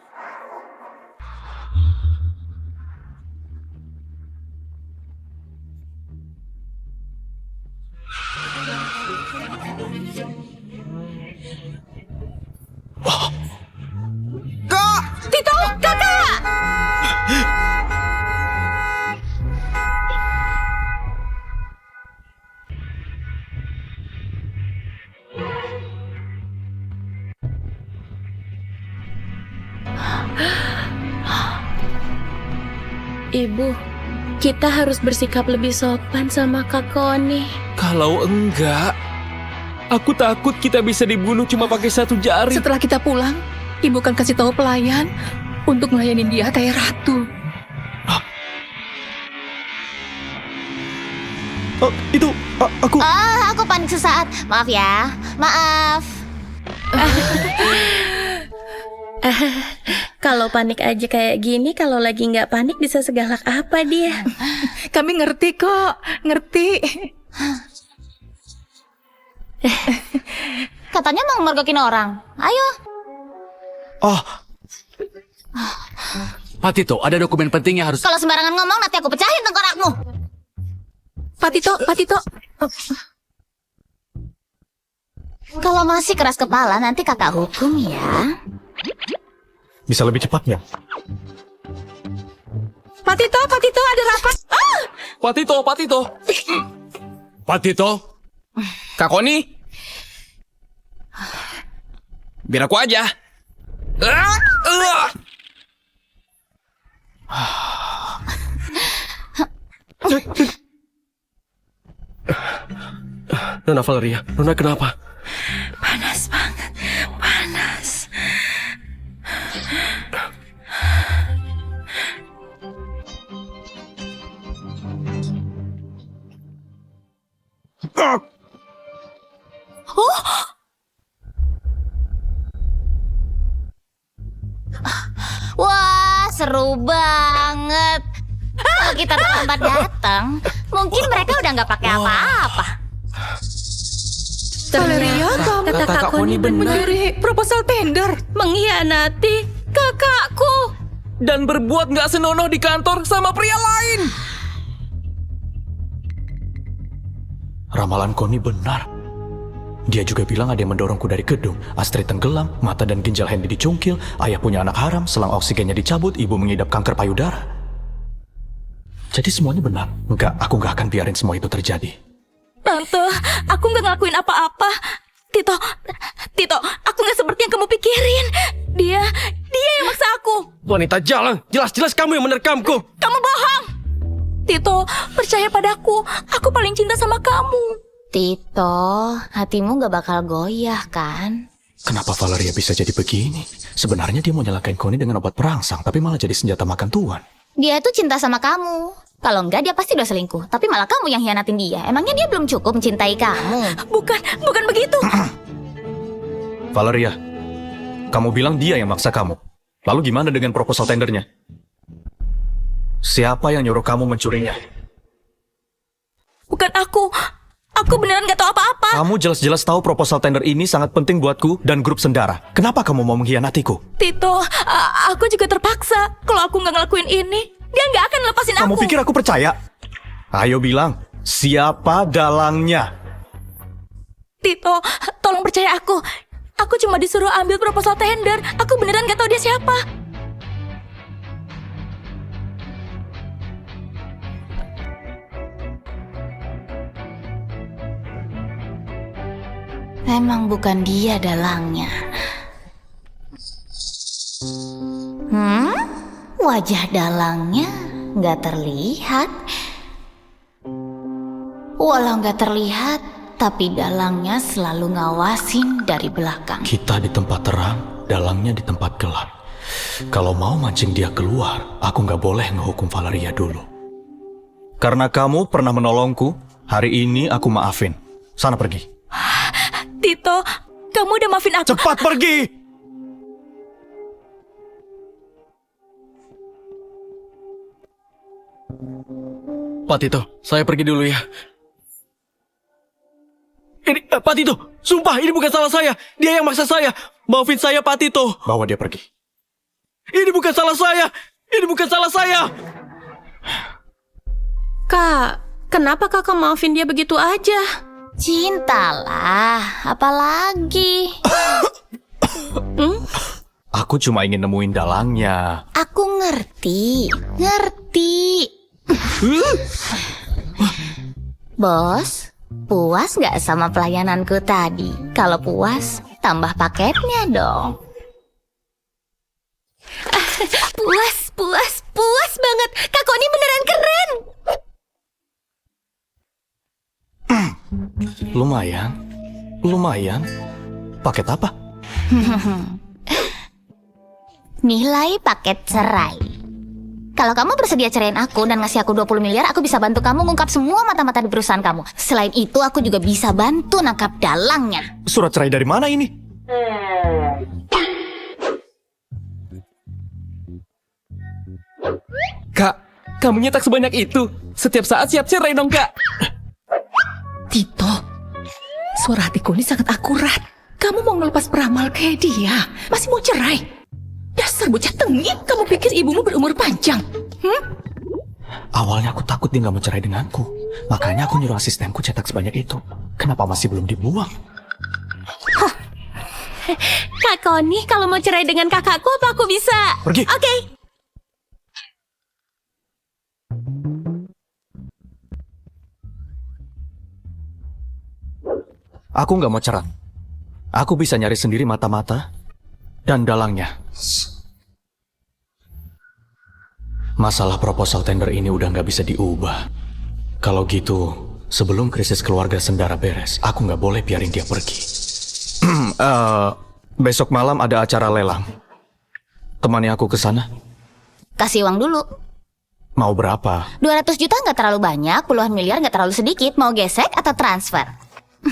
Kak! Tito, kakak! Ibu, kita harus bersikap lebih sopan sama Kak Koni. Kalau enggak, aku takut kita bisa dibunuh cuma pakai satu jari. Setelah kita pulang, ibu akan kasih tahu pelayan untuk melayanin dia kayak ratu. Oh, itu aku. Aku pandai panik sesaat. Maaf ya, maaf. Kalau panik aja kayak gini, kalau lagi nggak panik bisa segalak apa dia? Kami ngerti kok, ngerti. Katanya mau mergokin orang. Ayo. Oh. Pak Tito, ada dokumen penting yang harus... Kalau sembarangan ngomong nanti aku pecahin tengkorakmu. Pak Tito. Kalau masih keras kepala nanti kakak hukum ya. Bisa lebih cepat nggak? Pak Tito, ada rapat. Pak Tito. Kak Koni. Biar aku aja. Nona Valeria, Nona kenapa? Panas banget, panas. Wah, seru banget. Kalau kita terlambat datang, mungkin mereka udah nggak pakai apa-apa. Valeria, kata Kak Koni benar. mencuri proposal tender Mengkhianati kakakku. Dan berbuat nggak senonoh di kantor sama pria lain. Ramalan Koni benar. Dia juga bilang ada yang mendorongku dari gedung. Astrid tenggelam, mata dan ginjal Hendy dicungkil, ayah punya anak haram, selang oksigennya dicabut, ibu mengidap kanker payudara. Jadi semuanya benar. Enggak, aku nggak akan biarin semua itu terjadi. Tante, aku nggak ngelakuin apa-apa. Tito, aku nggak seperti yang kamu pikirin. Dia yang maksa aku. Wanita jalang, jelas-jelas kamu yang menerkamku. Kamu bohong. Tito, percaya padaku. Aku paling cinta sama kamu. Tito, hatimu gak bakal goyah kan? Kenapa Valeria bisa jadi begini? Sebenarnya dia mau nyelakain Koni dengan obat perangsang, tapi malah jadi senjata makan tuan. Dia tuh cinta sama kamu. Kalau enggak dia pasti udah selingkuh. Tapi malah kamu yang hianatin dia. Emangnya dia belum cukup mencintai kamu? Bukan begitu. Valeria, kamu bilang dia yang maksa kamu. Lalu gimana dengan proposal tendernya? Siapa yang nyuruh kamu mencurinya? Bukan aku. Aku beneran gak tahu apa-apa. Kamu jelas-jelas tahu proposal tender ini sangat penting buatku dan grup Sendara. Kenapa kamu mau mengkhianatiku? Tito, aku juga terpaksa. Kalau aku nggak ngelakuin ini, dia nggak akan lepasin aku. Kamu pikir aku percaya? Ayo bilang, siapa dalangnya? Tito, tolong percaya aku. Aku cuma disuruh ambil proposal tender. Aku beneran gak tahu dia siapa. Emang bukan dia dalangnya. Wajah dalangnya nggak terlihat. Walau nggak terlihat, tapi dalangnya selalu ngawasin dari belakang. Kita di tempat terang, dalangnya di tempat gelap. Kalau mau mancing dia keluar, aku nggak boleh ngehukum Valeria dulu. Karena kamu pernah menolongku, hari ini aku maafin. Sana pergi. Tito, kamu udah maafin aku. Cepat pergi! Pak Tito, saya pergi dulu ya. Ini, Pak Tito, sumpah ini bukan salah saya. Dia yang maksa saya. Maafin saya, Pak Tito. Bawa dia pergi. Ini bukan salah saya. Ini bukan salah saya. Kak, kenapa kakak maafin dia begitu aja? Cintalah, apalagi. Aku cuma ingin nemuin dalangnya. Aku ngerti. Bos, puas nggak sama pelayananku tadi? Kalau puas, tambah paketnya dong. Puas banget. Kak Koni beneran keren. Lumayan. Paket apa? Nilai paket cerai. Kalau kamu bersedia ceraiin aku dan ngasih aku 20 miliar, aku bisa bantu kamu ngungkap semua mata-mata di perusahaan kamu. Selain itu, aku juga bisa bantu nangkap dalangnya. Surat cerai dari mana ini? Kak, kamu nyetak sebanyak itu. Setiap saat siap cerai dong, Kak. Tito, suara hatiku ini sangat akurat. Kamu mau ngelepas peramal kayak dia, masih mau cerai. Dasar bocah tengik, kamu pikir ibumu berumur panjang? Awalnya aku takut dia nggak mau cerai denganku. Makanya aku nyuruh asistenku cetak sebanyak itu. Kenapa masih belum dibuang? Kak Koni, kalau mau cerai dengan kakakku, apa aku bisa? Pergi. Oke. Aku nggak mau cerai. Aku bisa nyari sendiri mata-mata dan dalangnya. Masalah proposal tender ini udah nggak bisa diubah. Kalau gitu, sebelum krisis keluarga Sendara beres, aku nggak boleh biarin dia pergi. Besok malam ada acara lelang. Temani aku ke sana. Kasih uang dulu. Mau berapa? 200 juta nggak terlalu banyak, puluhan miliar nggak terlalu sedikit. Mau gesek atau transfer?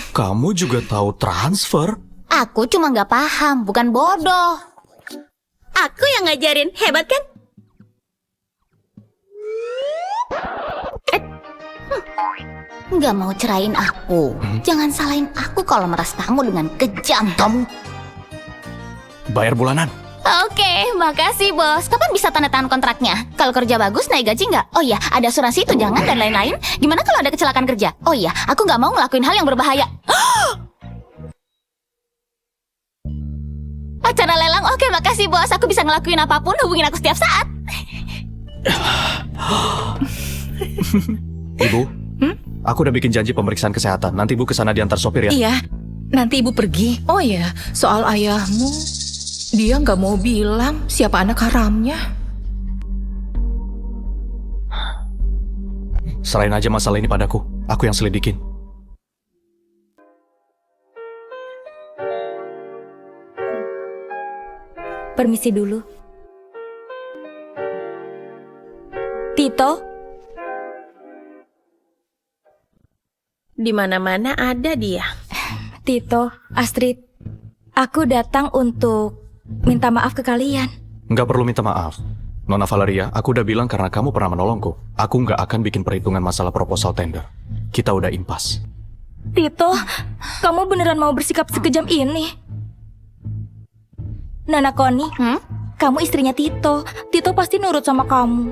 Kamu juga tahu transfer? Aku cuma nggak paham, bukan bodoh. Aku yang ngajarin, hebat kan? Nggak mau cerain aku. Jangan salahin aku kalau meras kamu dengan kejam. Kamu bayar bulanan. Oke, makasih bos. Kapan bisa tanda tangan kontraknya? Kalau kerja bagus, naik gaji nggak? Oh iya, ada asuransi tunjangan dan lain-lain. Gimana kalau ada kecelakaan kerja? Oh iya, aku nggak mau ngelakuin hal yang berbahaya. Acara lelang, oke makasih bos. Aku bisa ngelakuin apapun, hubungin aku setiap saat. Ibu, aku udah bikin janji pemeriksaan kesehatan. Nanti ibu kesana diantar sopir ya. Iya, nanti ibu pergi. Oh ya, soal ayahmu, dia nggak mau bilang siapa anak haramnya. Serahin aja masalah ini padaku. Aku yang selidikin. Permisi dulu. Tito, Di mana-mana ada dia. Tito, Astrid, aku datang untuk minta maaf ke kalian. Nggak perlu minta maaf. Nona Valeria, aku udah bilang karena kamu pernah menolongku. Aku nggak akan bikin perhitungan masalah proposal tender. Kita udah impas. Tito, kamu beneran mau bersikap sekejam ini? Nona Koni, kamu istrinya Tito. Tito pasti nurut sama kamu.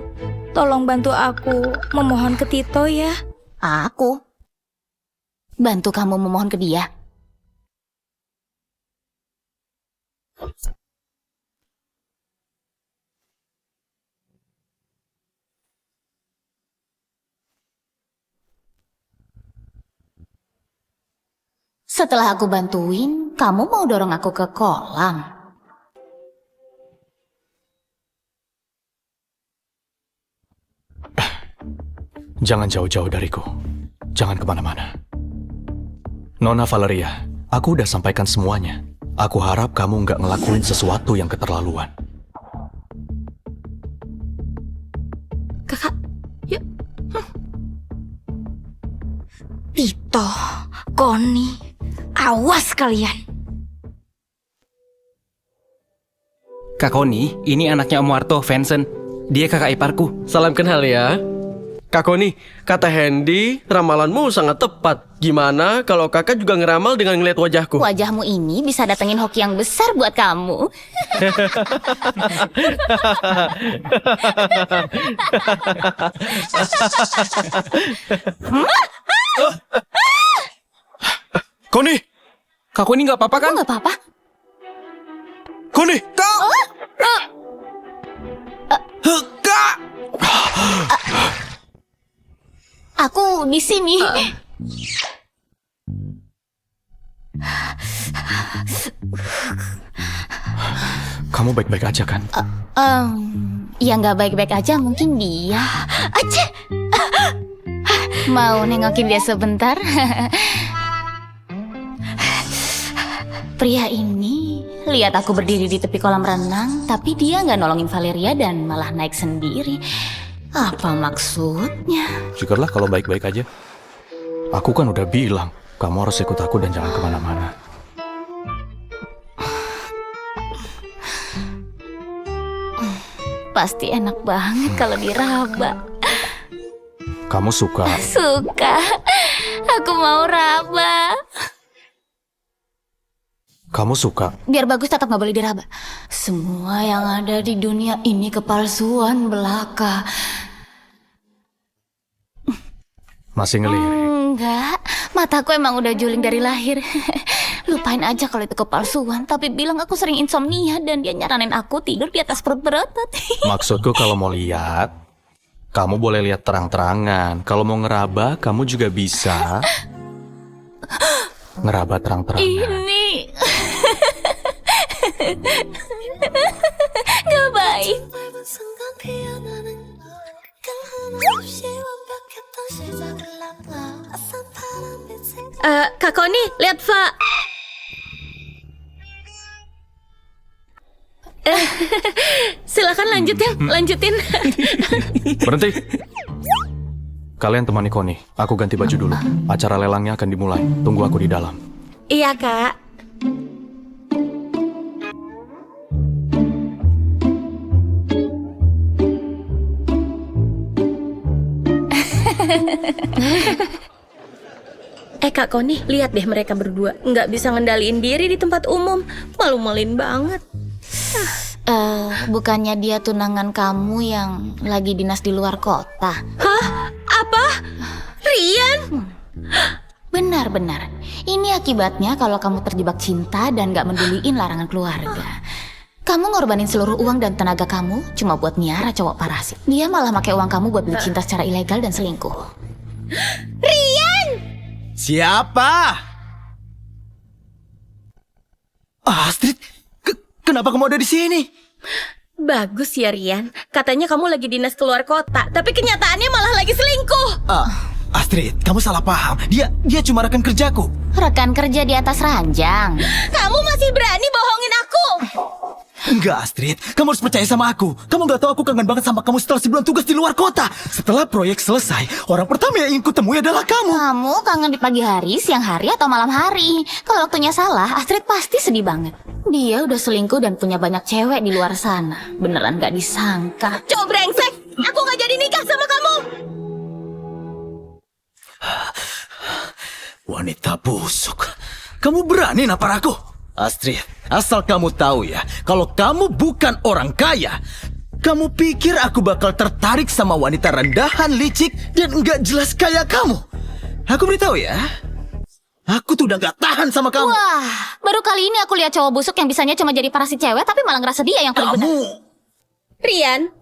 Tolong bantu aku memohon ke Tito ya. Aku? Bantu kamu memohon ke dia? Setelah aku bantuin, kamu mau dorong aku ke kolam? Jangan jauh-jauh dariku. Jangan kemana-mana. Nona Valeria, aku udah sampaikan semuanya. Aku harap kamu nggak ngelakuin sesuatu yang keterlaluan. Kakak, yuk. Tito, Koni, awas kalian. Kak Koni, ini anaknya Om Warto, Vincent. Dia kakak iparku. Salam kenal ya. Kak Koni, kata Hendy, ramalanmu sangat tepat. Gimana kalau kakak juga ngeramal dengan ngeliat wajahku? Wajahmu ini bisa datengin hoki yang besar buat kamu. Koni! Kak Koni nggak apa-apa kan? Nggak apa-apa. Koni! Kak! Kak! Aku di sini. Kamu baik-baik aja kan? Ya nggak baik-baik aja, mungkin dia. Aja. Mau nengokin dia sebentar? Pria ini lihat aku berdiri di tepi kolam renang, tapi dia nggak nolongin Valeria dan malah naik sendiri. Apa maksudnya? Syukurlah kalau baik-baik aja. Aku kan udah bilang, kamu harus ikut aku dan jangan kemana-mana. Pasti enak banget kalau diraba. Kamu suka? Suka. Aku mau raba. Kamu suka? Biar bagus tetap nggak boleh diraba. Semua yang ada di dunia ini kepalsuan belaka. Masih ngelirik? Enggak, mataku emang udah juling dari lahir. Lupain aja kalau itu kepalsuan. Tapi bilang aku sering insomnia dan dia nyaranin aku tidur di atas perut berotot. Maksudku kalau mau lihat, kamu boleh lihat terang-terangan. Kalau mau ngeraba, kamu juga bisa ngeraba terang-terangan. Ini gak baik. Kak Koni, lihat Fa. Silakan lanjut ya, lanjutin. Berhenti. Kalian temani Koni. Aku ganti baju dulu. Acara lelangnya akan dimulai. Tunggu aku di dalam. Iya, Kak. Kak Koni, lihat deh mereka berdua. Nggak bisa ngendaliin diri di tempat umum. Malu-maluin banget. Bukannya dia tunangan kamu yang lagi dinas di luar kota? Hah? Apa? Rian? Benar-benar. Ini akibatnya kalau kamu terjebak cinta dan gak menduliin larangan keluarga. Kamu ngorbanin seluruh uang dan tenaga kamu cuma buat miara cowok parasit. Dia malah pakai uang kamu buat beli cinta secara ilegal dan selingkuh. Rian! Siapa? Astrid, kenapa kamu ada di sini? Bagus ya Rian. Katanya kamu lagi dinas keluar kota, tapi kenyataannya malah lagi selingkuh. Astrid, kamu salah paham. Dia cuma rekan kerjaku. Rekan kerja di atas ranjang. Kamu masih berani bohongin aku? Enggak, Astrid. Kamu harus percaya sama aku. Kamu gak tahu aku kangen banget sama kamu setelah sebulan tugas di luar kota. Setelah proyek selesai, orang pertama yang ingin kutemui adalah kamu. Kamu kangen di pagi hari, siang hari, atau malam hari? Kalau waktunya salah, Astrid pasti sedih banget. Dia udah selingkuh dan punya banyak cewek di luar sana. Beneran gak disangka. Cowok brengsek! Aku gak jadi nikah sama kamu! Wanita busuk. Kamu berani nampar aku? Astrid, asal kamu tahu ya, kalau kamu bukan orang kaya, kamu pikir aku bakal tertarik sama wanita rendahan, licik, dan nggak jelas kayak kamu? Aku beritahu ya, aku tuh udah nggak tahan sama kamu. Wah, baru kali ini aku lihat cowok busuk yang bisanya cuma jadi parasit cewek, tapi malah ngerasa dia yang paling benar. Rian,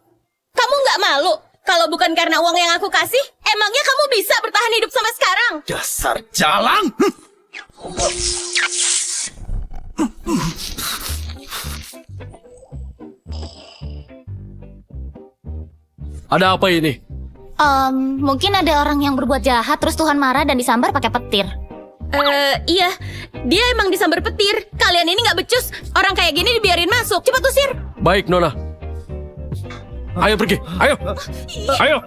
kamu nggak malu? Kalau bukan karena uang yang aku kasih, emangnya kamu bisa bertahan hidup sampai sekarang? Dasar jalang! Ada apa ini? Mungkin ada orang yang berbuat jahat terus Tuhan marah dan disambar pakai petir. Iya, dia emang disambar petir. Kalian ini nggak becus. Orang kayak gini dibiarin masuk. Cepat usir. Baik, Nona. Ayo pergi, ayo. Ayo.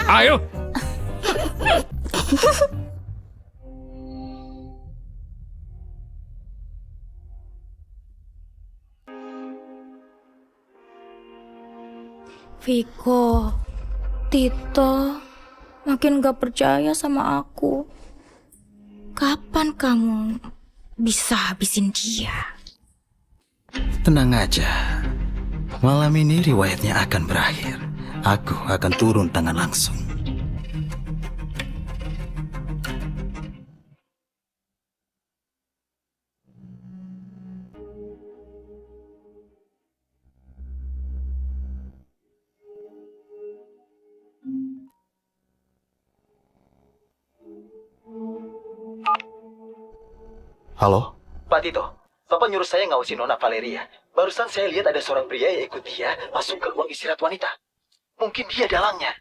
Ayo. Viko, Tito, makin gak percaya sama aku. Kapan kamu bisa habisin dia? Tenang aja. Malam ini riwayatnya akan berakhir. Aku akan turun tangan langsung. Halo? Pak Tito, Bapak nyuruh saya ngawasin Nona Valeria. Barusan saya lihat ada seorang pria yang ikut dia masuk ke ruang istirahat wanita. Mungkin dia dalangnya.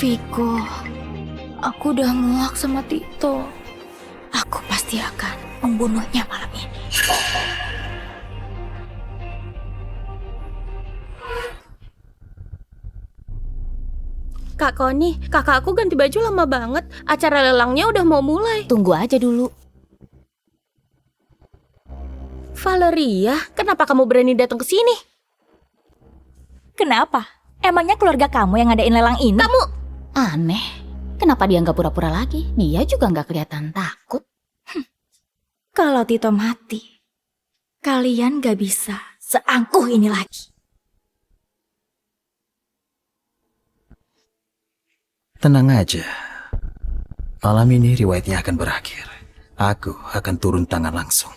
Viko, aku udah muak sama Tito. Aku pasti akan membunuhnya malam ini. Kak Koni, kakakku ganti baju lama banget. Acara lelangnya udah mau mulai. Tunggu aja dulu. Valeria, kenapa kamu berani datang ke sini? Kenapa? Emangnya keluarga kamu yang ngadain lelang ini? Kamu Aneh. Kenapa dia nggak pura-pura lagi? Dia juga nggak kelihatan takut. Kalau Tito mati, kalian gak bisa seangkuh ini lagi. Tenang aja. Malam ini riwayatnya akan berakhir. Aku akan turun tangan langsung.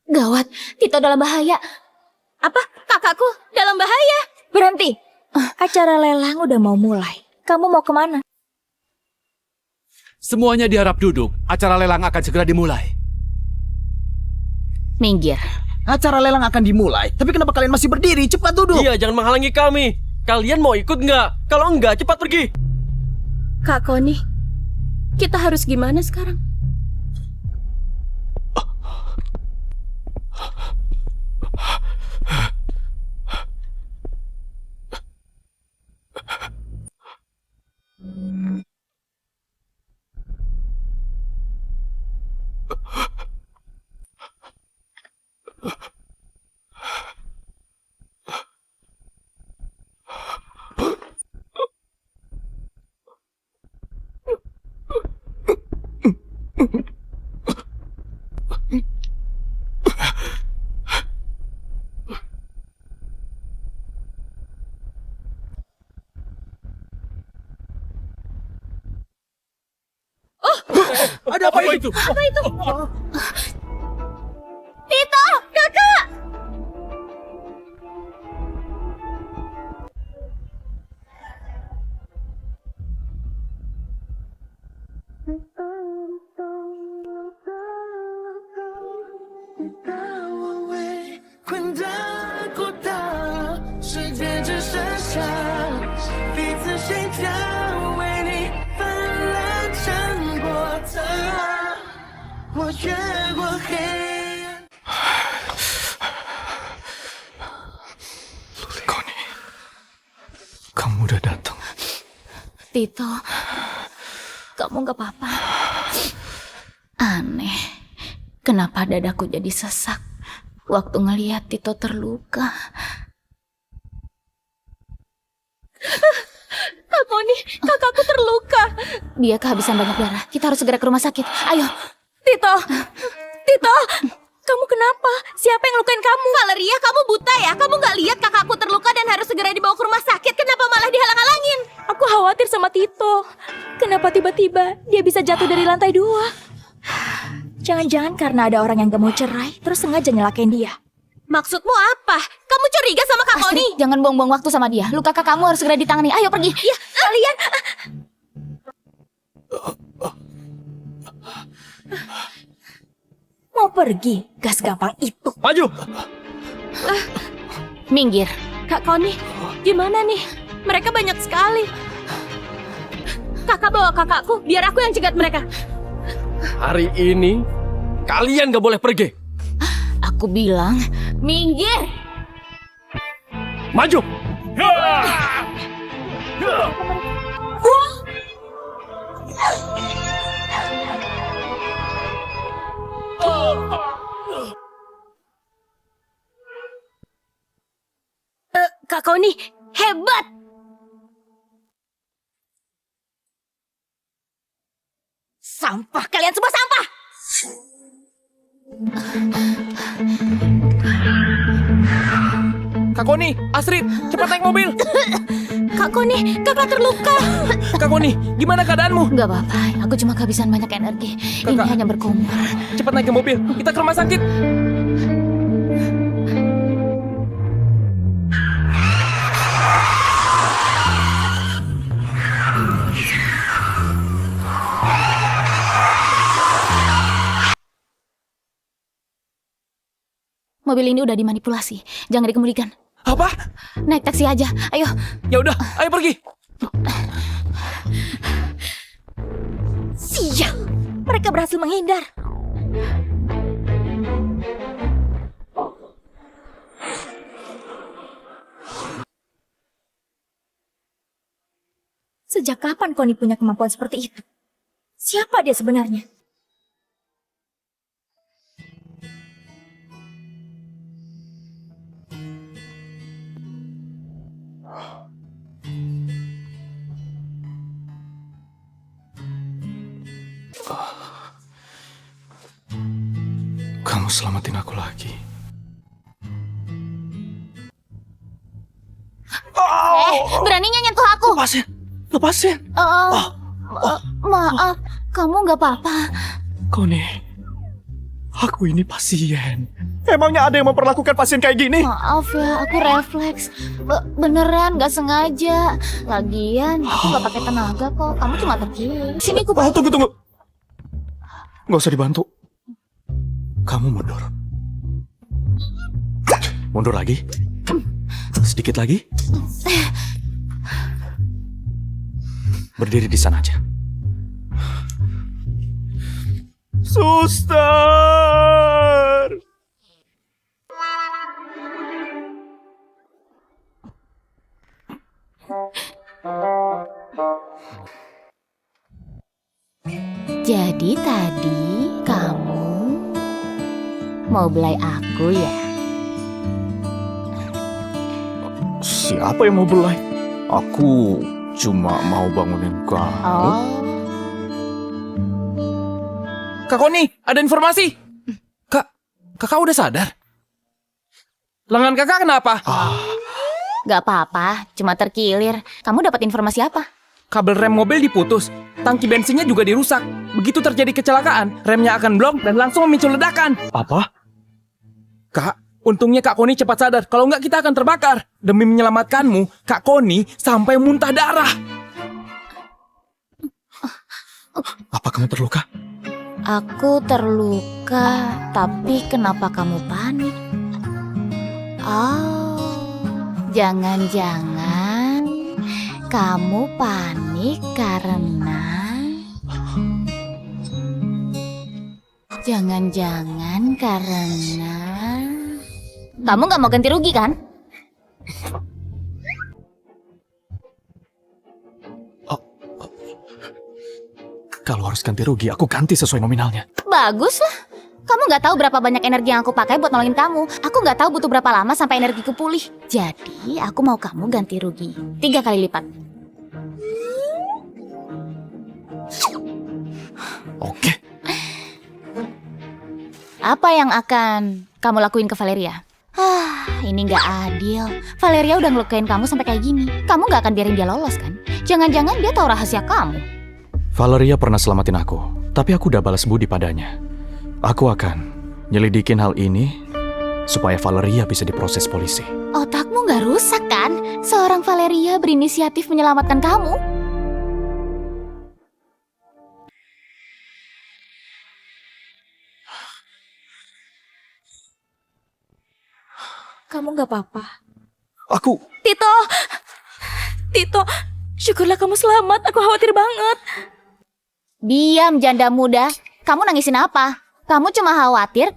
Gawat, Tito dalam bahaya. apa? Kakakku dalam bahaya. Berhenti. Acara lelang udah mau mulai. Kamu mau kemana? Semuanya diharap duduk. Acara lelang akan segera dimulai. Minggir. Acara lelang akan dimulai, tapi kenapa kalian masih berdiri? Cepat duduk. Iya, jangan menghalangi kami. Kalian mau ikut nggak? Kalau enggak, cepat pergi. Kak Koni, kita harus gimana sekarang? Ada apa itu? Apa itu? Tito, kakak! Koni, kamu udah datang. Tito, kamu gak apa-apa. Aneh, kenapa dadaku jadi sesak waktu ngeliat Tito terluka. Kak Koni, kakakku terluka. Dia kehabisan banyak darah. Kita harus segera ke rumah sakit. Ayo. Tito! Tito! Kamu kenapa? Siapa yang lukain kamu? Valeria, kamu buta ya? Kamu gak lihat kakakku terluka dan harus segera dibawa ke rumah sakit? Kenapa malah dihalang-halangin? Aku khawatir sama Tito. Kenapa tiba-tiba dia bisa jatuh dari lantai 2? Jangan-jangan karena ada orang yang gak mau cerai, terus sengaja nyelakain dia. Maksudmu apa? Kamu curiga sama Kak Koni? Astrid, jangan buang-buang waktu sama dia. Luka kakak kamu harus segera ditangani. Ayo pergi. Ya, kalian... Mau pergi? Gas gampang itu. Maju. Minggir. Kak Koni, gimana nih? Mereka banyak sekali. Kakak bawa kakakku, biar aku yang cegat mereka. Hari ini, kalian gak boleh pergi. Aku bilang, minggir. Maju. Kak Koni, hebat! Sampah, kalian semua sampah! Kak Koni, Astrid, cepat naik mobil. Kak Koni, kakak terluka. Kak Koni, gimana keadaanmu? Gak apa-apa, aku cuma kehabisan banyak energi. Ini Kakak. hanya berkumur. Cepat naik ke mobil, kita ke rumah sakit. Mobil ini udah dimanipulasi. Jangan dikemudikan. Apa? Naik taksi aja. Ayo. Ya udah, ayo pergi. Sial, mereka berhasil menghindar. Sejak kapan Connie punya kemampuan seperti itu? Siapa dia sebenarnya? Kamu selamatin aku lagi. Beraninya nyentuh aku. Lepasin. Maaf, kamu nggak apa-apa. Connie, aku ini pasien. Emangnya ada yang memperlakukan pasien kayak gini? Maaf ya, aku refleks. Beneran nggak sengaja. Lagian, aku nggak pakai tenaga kok. Kamu cuma terkilir. Sini aku bantu. Tunggu. Nggak usah dibantu. Kamu mundur. Mundur lagi. Sedikit lagi. Berdiri di sana aja. Suster! Jadi tadi kamu mau belai aku ya? Siapa yang mau belai? Aku cuma mau bangunin kamu. Oh, Kak Connie, ada informasi. Kakak udah sadar? Lengan kakak kenapa? nggak apa-apa, cuma terkilir. Kamu dapat informasi apa? Kabel rem mobil diputus, tangki bensinnya juga dirusak. Begitu terjadi kecelakaan, remnya akan blong dan langsung memicu ledakan. Apa? Kak, untungnya Kak Connie cepat sadar. Kalau nggak kita akan terbakar. Demi menyelamatkanmu, Kak Connie sampai muntah darah. Apa kamu terluka? Aku terluka, tapi kenapa kamu panik? Oh, jangan-jangan kamu panik karena... Jangan-jangan karena... Kamu nggak mau ganti rugi kan? Kalau harus ganti rugi, aku ganti sesuai nominalnya. Bagus lah. Kamu nggak tahu berapa banyak energi yang aku pakai buat nolongin kamu. Aku nggak tahu butuh berapa lama sampai energiku pulih. Jadi, aku mau kamu ganti rugi 3 kali lipat. Oke. Apa yang akan kamu lakuin ke Valeria? Ini nggak adil. Valeria udah ngelukain kamu sampai kayak gini. Kamu nggak akan biarin dia lolos kan? Jangan-jangan dia tahu rahasia kamu. Valeria pernah selamatin aku, tapi aku udah balas budi padanya. Aku akan nyelidikin hal ini supaya Valeria bisa diproses polisi. Otakmu nggak rusak kan? Seorang Valeria berinisiatif menyelamatkan kamu. Kamu nggak apa-apa? Aku... Tito, syukurlah kamu selamat. Aku khawatir banget. Diam, janda muda. Kamu nangisin apa? Kamu cuma khawatir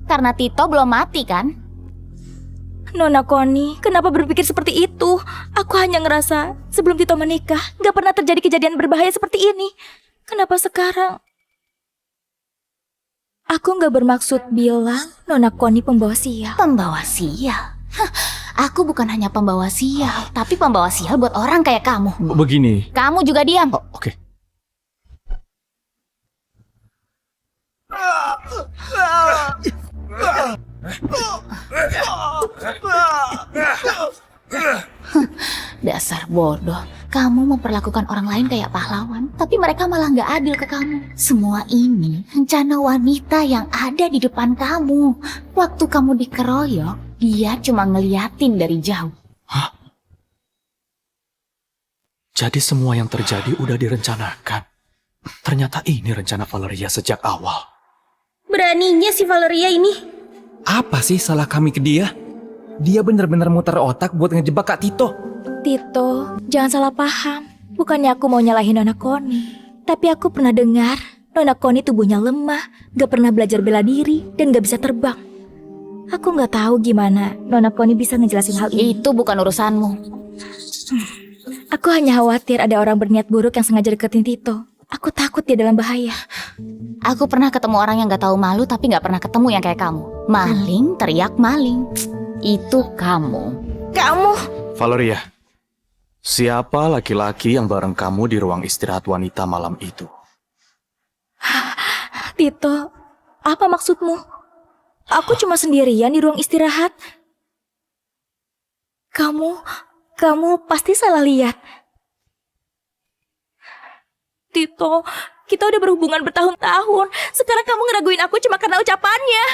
karena Tito belum mati kan? Nona Connie, kenapa berpikir seperti itu? Aku hanya ngerasa sebelum Tito menikah, gak pernah terjadi kejadian berbahaya seperti ini. Kenapa sekarang? Aku gak bermaksud bilang Nona Connie pembawa sial. Pembawa sial? Hah, aku bukan hanya pembawa sial, tapi pembawa sial buat orang kayak kamu. Begini. Kamu juga diam. Oke. Dasar bodoh. Kamu memperlakukan orang lain kayak pahlawan, tapi mereka malah nggak adil ke kamu. Semua ini rencana wanita yang ada di depan kamu. Waktu kamu dikeroyok, dia cuma ngeliatin dari jauh. Hah? Jadi semua yang terjadi udah direncanakan. Ternyata ini rencana Valeria sejak awal. Beraninya si Valeria ini. Apa sih salah kami ke dia? Dia benar-benar muter otak buat ngejebak Kak Tito. Tito, jangan salah paham. Bukannya aku mau nyalahin Nona Connie. Tapi aku pernah dengar Nona Connie tubuhnya lemah, gak pernah belajar bela diri, dan gak bisa terbang. Aku gak tahu gimana Nona Connie bisa ngejelasin hal ini. Itu bukan urusanmu. Aku hanya khawatir ada orang berniat buruk yang sengaja deketin Tito. Aku takut dia dalam bahaya. Aku pernah ketemu orang yang gak tahu malu tapi gak pernah ketemu yang kayak kamu. Maling, teriak maling. Itu kamu. Kamu! Valeria, siapa laki-laki yang bareng kamu di ruang istirahat wanita malam itu? Tito, apa maksudmu? Aku cuma sendirian di ruang istirahat. Kamu pasti salah lihat. Tito, kita udah berhubungan bertahun-tahun. Sekarang kamu ngeraguin aku cuma karena ucapannya.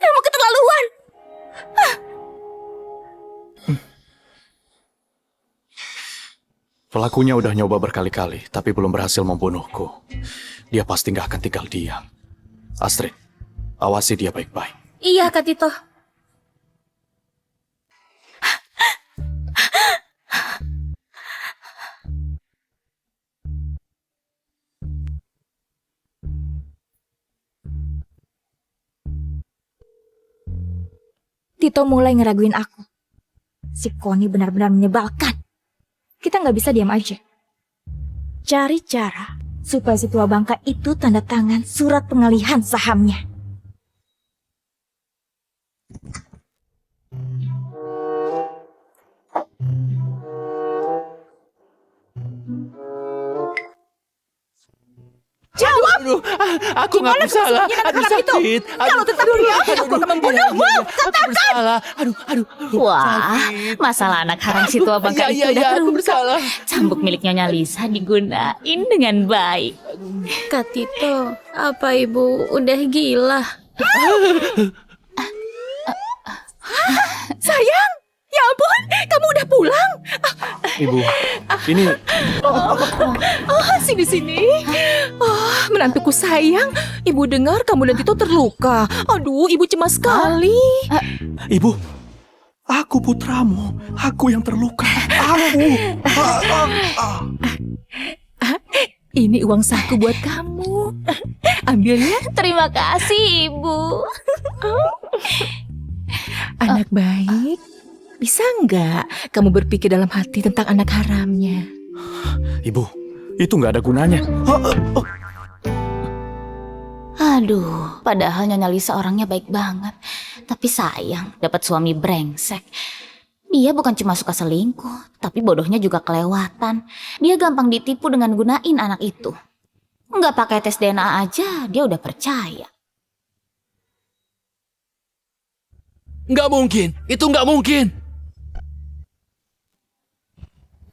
Kamu keterlaluan. Pelakunya udah nyoba berkali-kali, tapi belum berhasil membunuhku. Dia pasti nggak akan tinggal diam. Astrid, awasi dia baik-baik. Iya, Kak Tito. Tito mulai ngeraguin aku. Si Connie benar-benar menyebalkan. Kita nggak bisa diam aja. Cari cara supaya si tua bangka itu tanda tangan surat pengalihan sahamnya. Jawab! Aduh, aku nggak bersalah. Aduh, sakit. Kalau tetap diam, aku akan membunuhmu. Aku bersalah. Aduh. Wah, sakit. masalah anak haram si tua bangka itu udah Aku terungkap. bersalah. Cambuk milik Nyonya Lisa digunain dengan baik. Kak Tito, apa ibu udah gila? Sayang, ya ampun, kamu udah pulang. Ibu, ini Sini. Menantuku sayang, ibu dengar kamu dan Tito terluka. Aduh, ibu cemas sekali. Ibu, aku putramu. Aku yang terluka. Ini uang saku buat kamu. Ambil ya, Terima kasih, Ibu. anak baik. Bisa nggak kamu berpikir dalam hati tentang anak haramnya? Ibu, itu nggak ada gunanya. Aduh, padahal Nyonya Lisa orangnya baik banget. Tapi sayang, dapat suami brengsek. Dia bukan cuma suka selingkuh, tapi bodohnya juga kelewatan. Dia gampang ditipu dengan gunain anak itu. Nggak pakai tes DNA aja, dia udah percaya. Nggak mungkin. Itu nggak mungkin.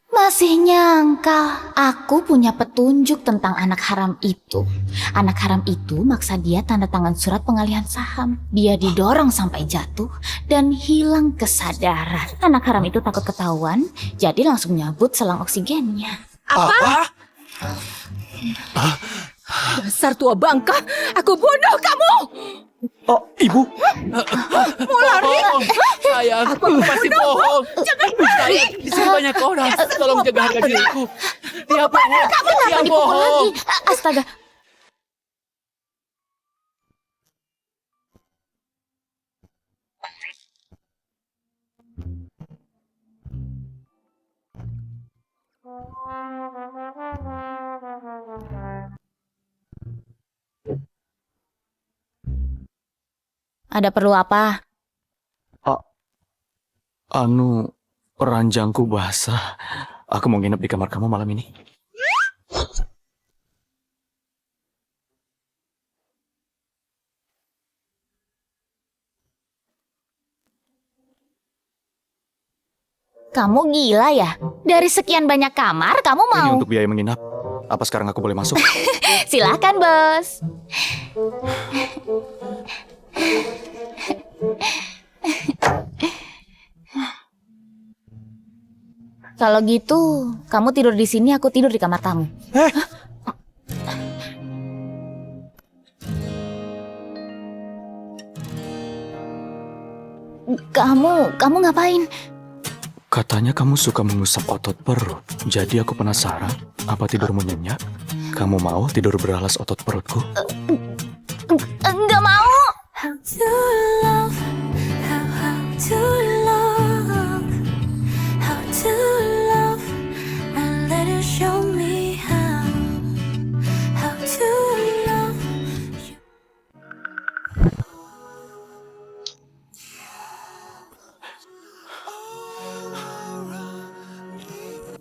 Masih nyangkal, aku punya petunjuk tentang anak haram itu. Anak haram itu maksa dia tanda tangan surat pengalihan saham. Dia didorong sampai jatuh dan hilang kesadaran. Anak haram itu takut ketahuan, jadi langsung nyabut selang oksigennya. Apa? Dasar tua bangka, aku bunuh kamu! Oh, Ibu. Mau lari? Sayang, aku pasti bohong. Jangan lari! Sayang, di sini banyak orang. Tolong jaga harga diriku. Dia bohong. Kamu Dia kenapa dipukul lagi? bohong. Astaga. Ada perlu apa? Ranjangku basah. Aku mau nginep di kamar kamu malam ini. Kamu gila ya? Dari sekian banyak kamar, kamu Ini mau? untuk biaya menginap. Apa sekarang aku boleh masuk? Silahkan, bos. Kalau gitu, kamu tidur di sini, aku tidur di kamar tamu. Kamu ngapain? Katanya kamu suka mengusap otot perut. Jadi aku penasaran, apa tidurmu nyenyak? Kamu mau tidur beralas otot perutku? Enggak mau.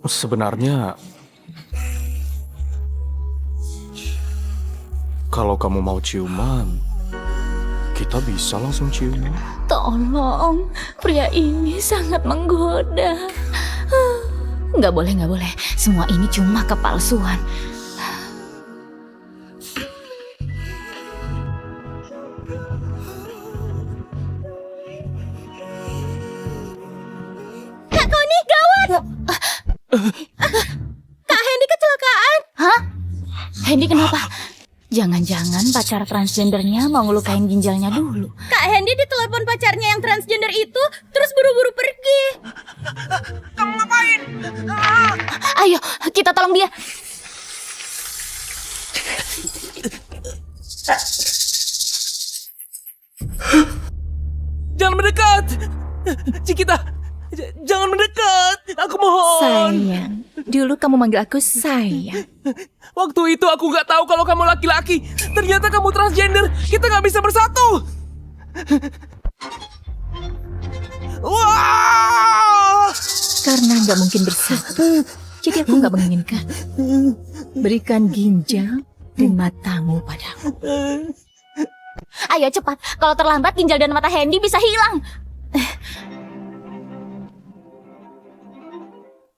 Sebenarnya, kalau kamu mau ciuman, kita bisa langsung ciuman. Tolong, pria ini sangat menggoda. Nggak boleh. Semua ini cuma kepalsuan. Kak Connie, gawat! Kak Hendy kecelakaan. Hah? Hendy kenapa? Jangan-jangan pacar transgendernya mau ngelukain ginjalnya dulu. Kak Hendy ditelepon pacarnya yang transgender itu, terus buru-buru pergi. Kamu ngapain? Ayo, kita tolong dia. Jangan mendekat! Cikita, jangan mendekat! Aku mohon! Sayang, dulu kamu manggil aku sayang. Waktu itu aku nggak tahu kalau kamu laki-laki. Ternyata kamu transgender. Kita nggak bisa bersatu. Wah! Karena nggak mungkin bersatu, jadi aku nggak menginginkan. Berikan ginjal dan matamu padaku. Ayo cepat, kalau terlambat ginjal dan mata Hendy bisa hilang.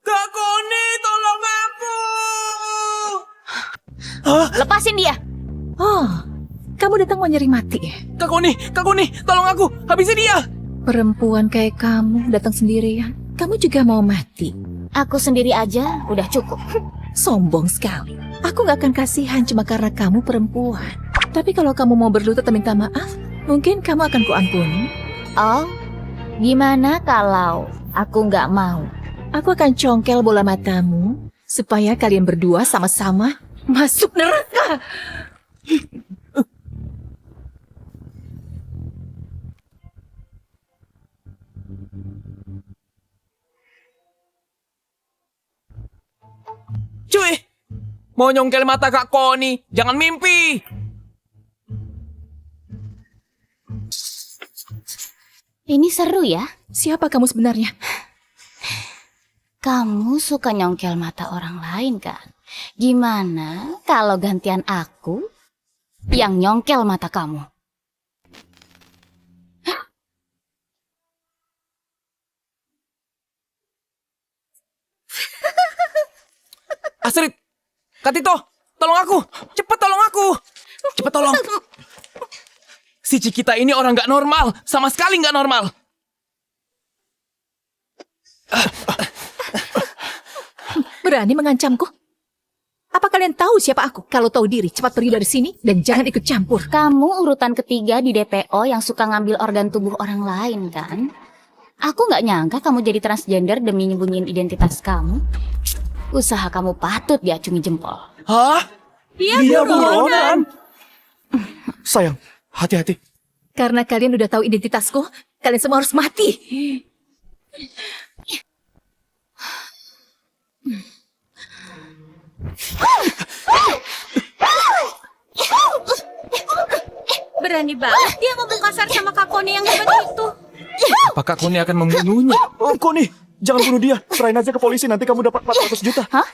Kak Connie, tolong aku! Lepasin dia. Oh, kamu datang mau nyari mati ya? Kak Connie, tolong aku! Habisi dia! Perempuan kayak kamu datang sendirian, kamu juga mau mati? Aku sendiri aja udah cukup. Sombong sekali. Aku gak akan kasihan cuma karena kamu perempuan. Tapi kalau kamu mau berlutut dan minta maaf, mungkin kamu akan kuampuni. Oh, gimana kalau aku nggak mau? Aku akan congkel bola matamu supaya kalian berdua sama-sama masuk neraka. Cuy! Mau nyongkel mata Kak Connie, jangan mimpi! Ini seru ya. Siapa kamu sebenarnya? Kamu suka nyongkel mata orang lain kan? Gimana kalau gantian aku yang nyongkel mata kamu? Astrid! Kak Tito! Tolong aku! Cepet tolong aku! Cepet tolong! Si Cikita ini orang nggak normal! Sama sekali nggak normal! Berani mengancamku? Apa kalian tahu siapa aku? Kalau tahu diri, cepat pergi dari sini dan jangan ikut campur. Kamu urutan ketiga di DPO yang suka ngambil organ tubuh orang lain kan? Aku nggak nyangka kamu jadi transgender demi nyembunyiin identitas kamu. Usaha kamu patut diacungi jempol. Hah? Dia buronan! Sayang, hati-hati. Karena kalian udah tahu identitasku, kalian semua harus mati. Berani banget dia ngomong kasar sama Kak Connie yang hebat itu. Apa Kak Connie akan membunuhnya? Oh, Connie, jangan bunuh dia. Serahin aja ke polisi, nanti kamu dapat 400 juta. Hah?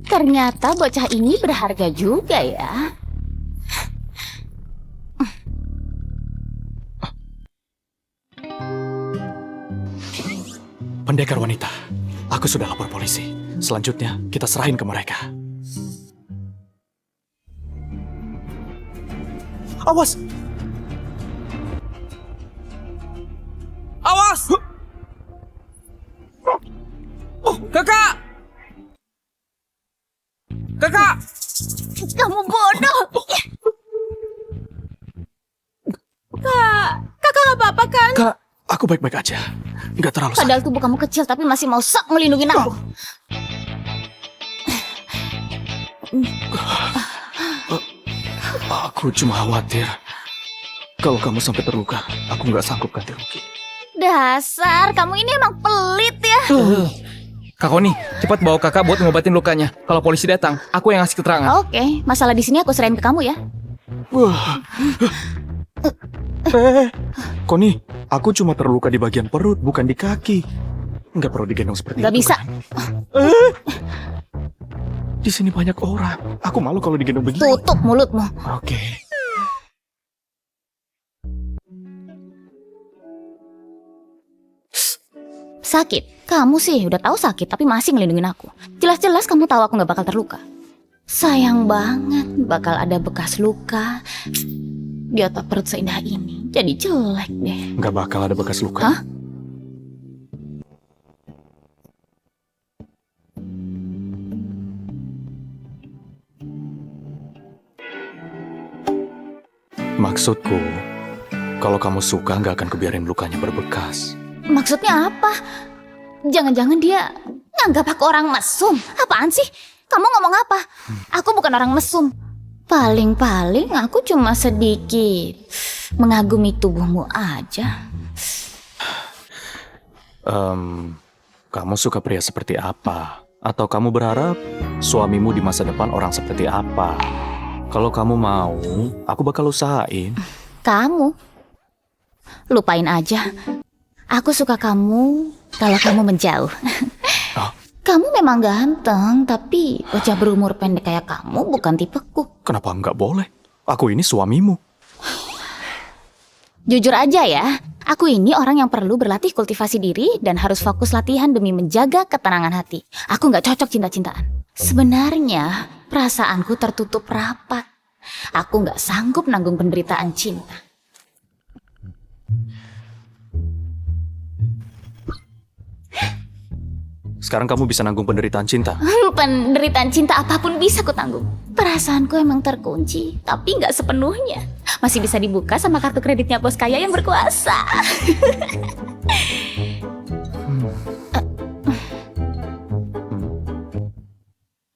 Ternyata bocah ini berharga juga ya. Pendekar wanita, aku sudah lapor polisi. Selanjutnya, kita serahin ke mereka. Awas! Awas! Kakak! Kakak! Kamu bodoh! Aku baik-baik aja. Nggak terlalu sakit. Padahal tubuh kamu kecil tapi masih mau sok ngelindungin aku. Aku cuma khawatir. Kalau kamu sampai terluka, aku nggak sanggup ganti rugi. Dasar, kamu ini emang pelit ya. Kak Koni, cepat bawa kakak buat ngobatin lukanya. Kalau polisi datang, aku yang ngasih keterangan. Oke, masalah di sini aku serahin ke kamu ya. Koni, aku cuma terluka di bagian perut, bukan di kaki. Nggak perlu digendong seperti Gak itu. bisa. Kan? Di sini banyak orang. Aku malu kalau digendong begini. Tutup mulutmu. Oke. Sakit? Kamu sih udah tahu sakit tapi masih ngelindungin aku. Jelas-jelas kamu tahu aku nggak bakal terluka. Sayang banget bakal ada bekas luka di otak perut seindah ini. Jadi jelek deh. Nggak bakal ada bekas luka. Hah? Maksudku, kalau kamu suka nggak akan kubiarin lukanya berbekas. Maksudnya apa? Jangan-jangan dia nganggap aku orang mesum. Apaan sih? Kamu ngomong apa? Aku bukan orang mesum. Paling-paling aku cuma sedikit mengagumi tubuhmu aja. Kamu suka pria seperti apa? Atau kamu berharap suamimu di masa depan orang seperti apa? Kalau kamu mau, aku bakal usahain. Kamu? Lupain aja. Aku suka kamu kalau kamu menjauh. Oh. Kamu memang ganteng, tapi bocah berumur pendek kayak kamu bukan tipeku. Kenapa nggak boleh? Aku ini suamimu. Jujur aja ya, aku ini orang yang perlu berlatih kultivasi diri dan harus fokus latihan demi menjaga ketenangan hati. Aku nggak cocok cinta-cintaan. Sebenarnya, perasaanku tertutup rapat. Aku nggak sanggup nanggung penderitaan cinta. Sekarang kamu bisa nanggung penderitaan cinta. Penderitaan cinta apapun bisa ku tanggung. Perasaanku emang terkunci, tapi nggak sepenuhnya. Masih bisa dibuka sama kartu kreditnya bos kaya yang berkuasa.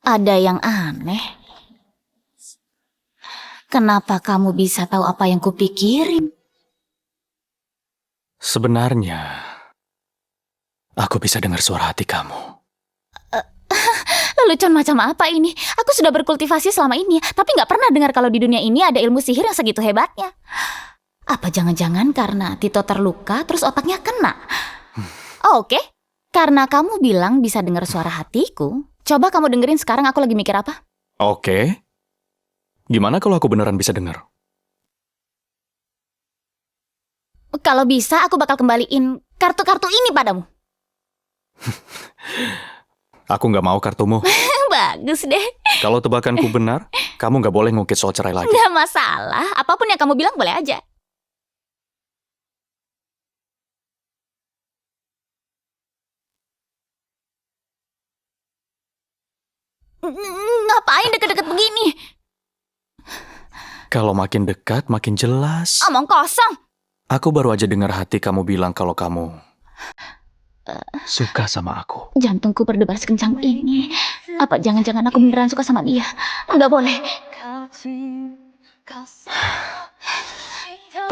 Ada yang aneh. Kenapa kamu bisa tahu apa yang kupikirin? Sebenarnya, aku bisa dengar suara hati kamu. Lelucon macam apa ini? Aku sudah berkultivasi selama ini, tapi nggak pernah dengar kalau di dunia ini ada ilmu sihir yang segitu hebatnya. Apa jangan-jangan karena Tito terluka, terus otaknya kena? Oke, karena kamu bilang bisa dengar suara hatiku, coba kamu dengerin sekarang aku lagi mikir apa? Oke. Gimana kalau aku beneran bisa dengar? Kalau bisa, aku bakal kembaliin kartu-kartu ini padamu. Aku nggak mau kartumu. Bagus deh. Kalau tebakanku benar, kamu nggak boleh ngungkit soal cerai lagi. Nggak masalah, apapun yang kamu bilang boleh aja. Ngapain deket-deket begini? Kalau makin dekat, makin jelas. Omong kosong. Aku baru aja dengar hati kamu bilang kalau kamu suka sama aku. Jantungku berdebar sekencang ini. Apa jangan-jangan aku beneran suka sama dia? Nggak boleh.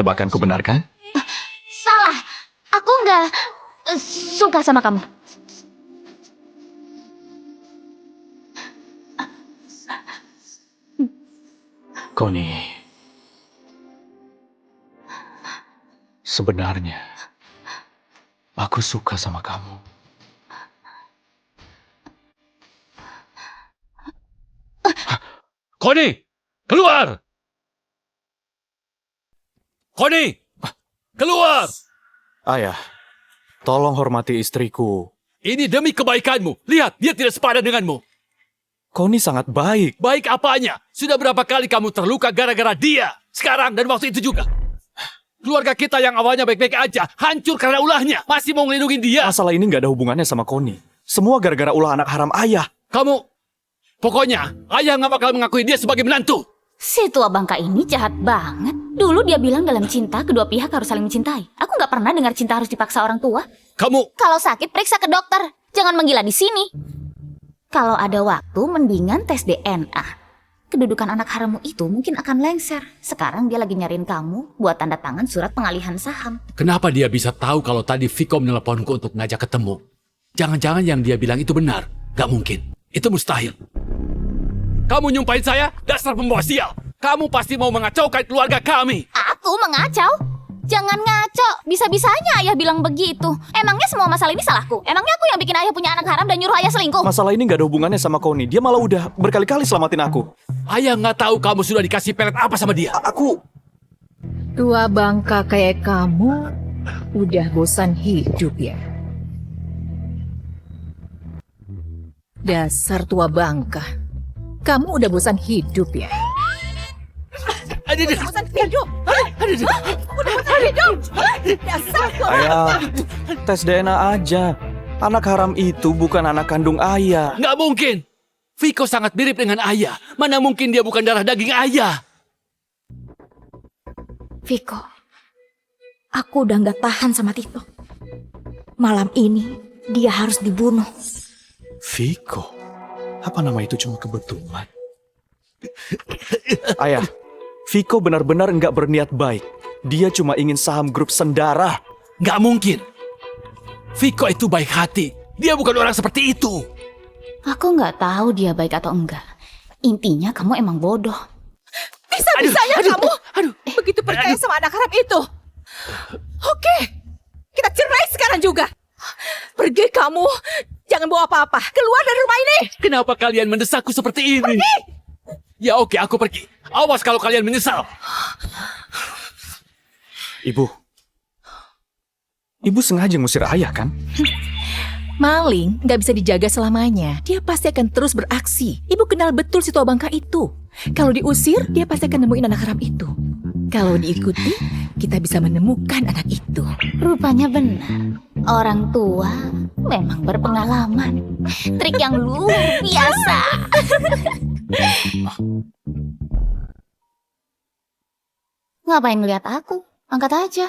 Tebakanku benar kan? Salah. Aku nggak suka sama kamu. Connie, sebenarnya aku suka sama kamu. Connie, keluar! Connie, keluar! Ayah, tolong hormati istriku. Ini demi kebaikanmu. Lihat, dia tidak sepadan denganmu. Connie sangat baik. Baik apanya? Sudah berapa kali kamu terluka gara-gara dia? Sekarang dan waktu itu juga. Keluarga kita yang awalnya baik-baik aja, hancur karena ulahnya. Masih mau ngelindungin dia. Masalah ini nggak ada hubungannya sama Connie. Semua gara-gara ulah anak haram ayah. Pokoknya, ayah nggak bakal mengakui dia sebagai menantu. Si tua bangka ini jahat banget. Dulu dia bilang dalam cinta kedua pihak harus saling mencintai. Aku nggak pernah dengar cinta harus dipaksa orang tua. Kamu... Kalau sakit periksa ke dokter. Jangan menggila di sini. Kalau ada waktu mendingan tes DNA. Kedudukan anak harammu itu mungkin akan lengser. Sekarang dia lagi nyariin kamu buat tanda tangan surat pengalihan saham. Kenapa dia bisa tahu kalau tadi Viko meneleponku untuk ngajak ketemu? Jangan-jangan yang dia bilang itu benar. Gak mungkin. Itu mustahil. Kamu nyumpahin saya? Dasar pembawa sial. Kamu pasti mau mengacaukan keluarga kami. Aku mengacau? Jangan ngaco. Bisa-bisanya ayah bilang begitu. Emangnya semua masalah ini salahku? Emangnya aku yang bikin ayah punya anak haram dan nyuruh ayah selingkuh? Masalah ini gak ada hubungannya sama Connie. Dia malah udah berkali-kali selamatin aku. Ayah nggak tahu kamu sudah dikasih pelet apa sama dia. Aku... Tua bangka kayak kamu udah bosan hidup ya? Dasar tua bangka. Kamu udah bosan hidup ya? Bosan hidup? Udah bosan hidup? Dasar tua Ayah, tes DNA aja. Anak haram itu bukan anak kandung ayah. Nggak mungkin. Viko sangat mirip dengan ayah. Mana mungkin dia bukan darah daging ayah? Viko, aku udah nggak tahan sama Tito. Malam ini dia harus dibunuh. Viko? Apa nama itu cuma kebetulan? Ayah, Viko benar-benar nggak berniat baik. Dia cuma ingin saham grup Sendara. Nggak mungkin. Viko itu baik hati. Dia bukan orang seperti itu. Aku nggak tahu dia baik atau enggak. Intinya kamu emang bodoh. Bisa-bisanya kamu begitu percaya sama anak haram itu. Oke, kita cerai sekarang juga. Pergi kamu. Jangan bawa apa-apa. Keluar dari rumah ini. Kenapa kalian mendesakku seperti ini? Pergi! Ya oke, aku pergi. Awas kalau kalian menyesal. Ibu sengaja ngusir ayah kan? Maling nggak bisa dijaga selamanya. Dia pasti akan terus beraksi. Ibu kenal betul si tua bangka itu. Kalau diusir, dia pasti akan nemuin anak haram itu. Kalau diikuti, kita bisa menemukan anak itu. Rupanya benar. Orang tua memang berpengalaman. Trik yang luar biasa. Ngapain ngeliat aku? Angkat aja.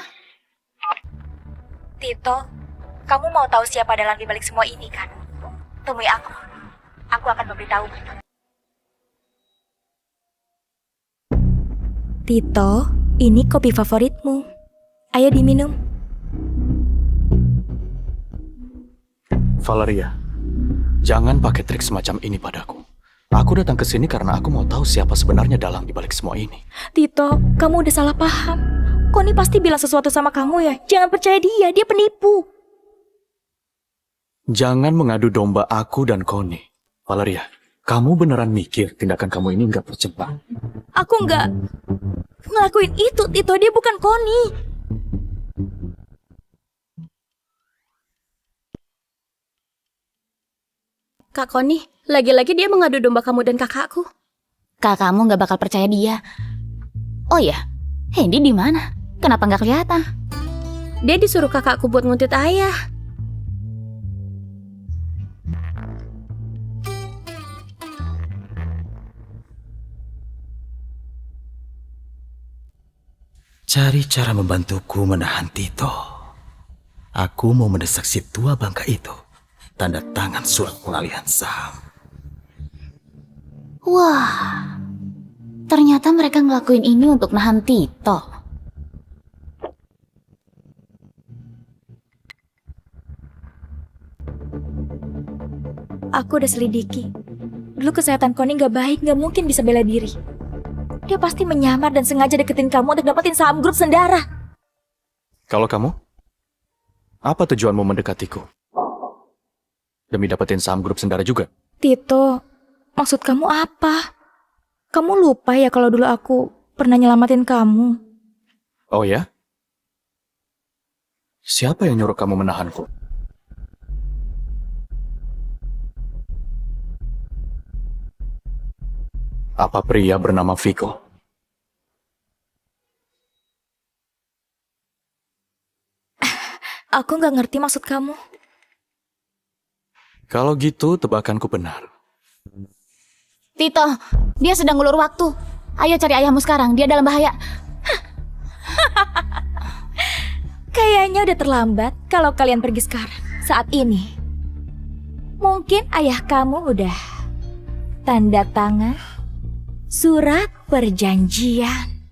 Tito, kamu mau tahu siapa dalam dibalik semua ini kan? Temui aku. Aku akan memberitahu. Tito, ini kopi favoritmu. Ayo diminum. Valeria, jangan pakai trik semacam ini padaku. Aku datang ke sini karena aku mau tahu siapa sebenarnya dalang dibalik semua ini. Tito, kamu udah salah paham. Connie pasti bilang sesuatu sama kamu ya. Jangan percaya dia penipu. Jangan mengadu domba aku dan Connie. Valeria, kamu beneran mikir tindakan kamu ini nggak percuma? Aku nggak ngelakuin itu, Tito. Dia bukan Connie. Kak Connie, lagi-lagi dia mengadu domba kamu dan kakakku. Kakakmu nggak bakal percaya dia. Oh ya, Hendy di mana? Kenapa nggak kelihatan? Dia disuruh kakakku buat nguntit ayah. Cari cara membantuku menahan Tito. Aku mau mendesak si tua bangka itu. Tanda tangan surat pengalihan saham. Wah, ternyata mereka ngelakuin ini untuk nahan Tito. Aku udah selidiki. Dulu kesehatan Connie nggak baik, nggak mungkin bisa bela diri. Dia pasti menyamar dan sengaja deketin kamu untuk dapetin saham grup Sendara. Kalau kamu, apa tujuanmu mendekatiku? Demi dapetin saham grup Sendara juga? Tito, maksud kamu apa? Kamu lupa ya kalau dulu aku pernah nyelamatin kamu? Oh ya? Siapa yang nyuruh kamu menahanku? Apa pria bernama Viko? Aku nggak ngerti maksud kamu. Kalau gitu, tebakanku benar. Tito, dia sedang ngulur waktu. Ayo cari ayahmu sekarang, dia dalam bahaya. Kayaknya udah terlambat kalau kalian pergi sekarang. Saat ini. Mungkin ayah kamu udah tanda tangan surat perjanjian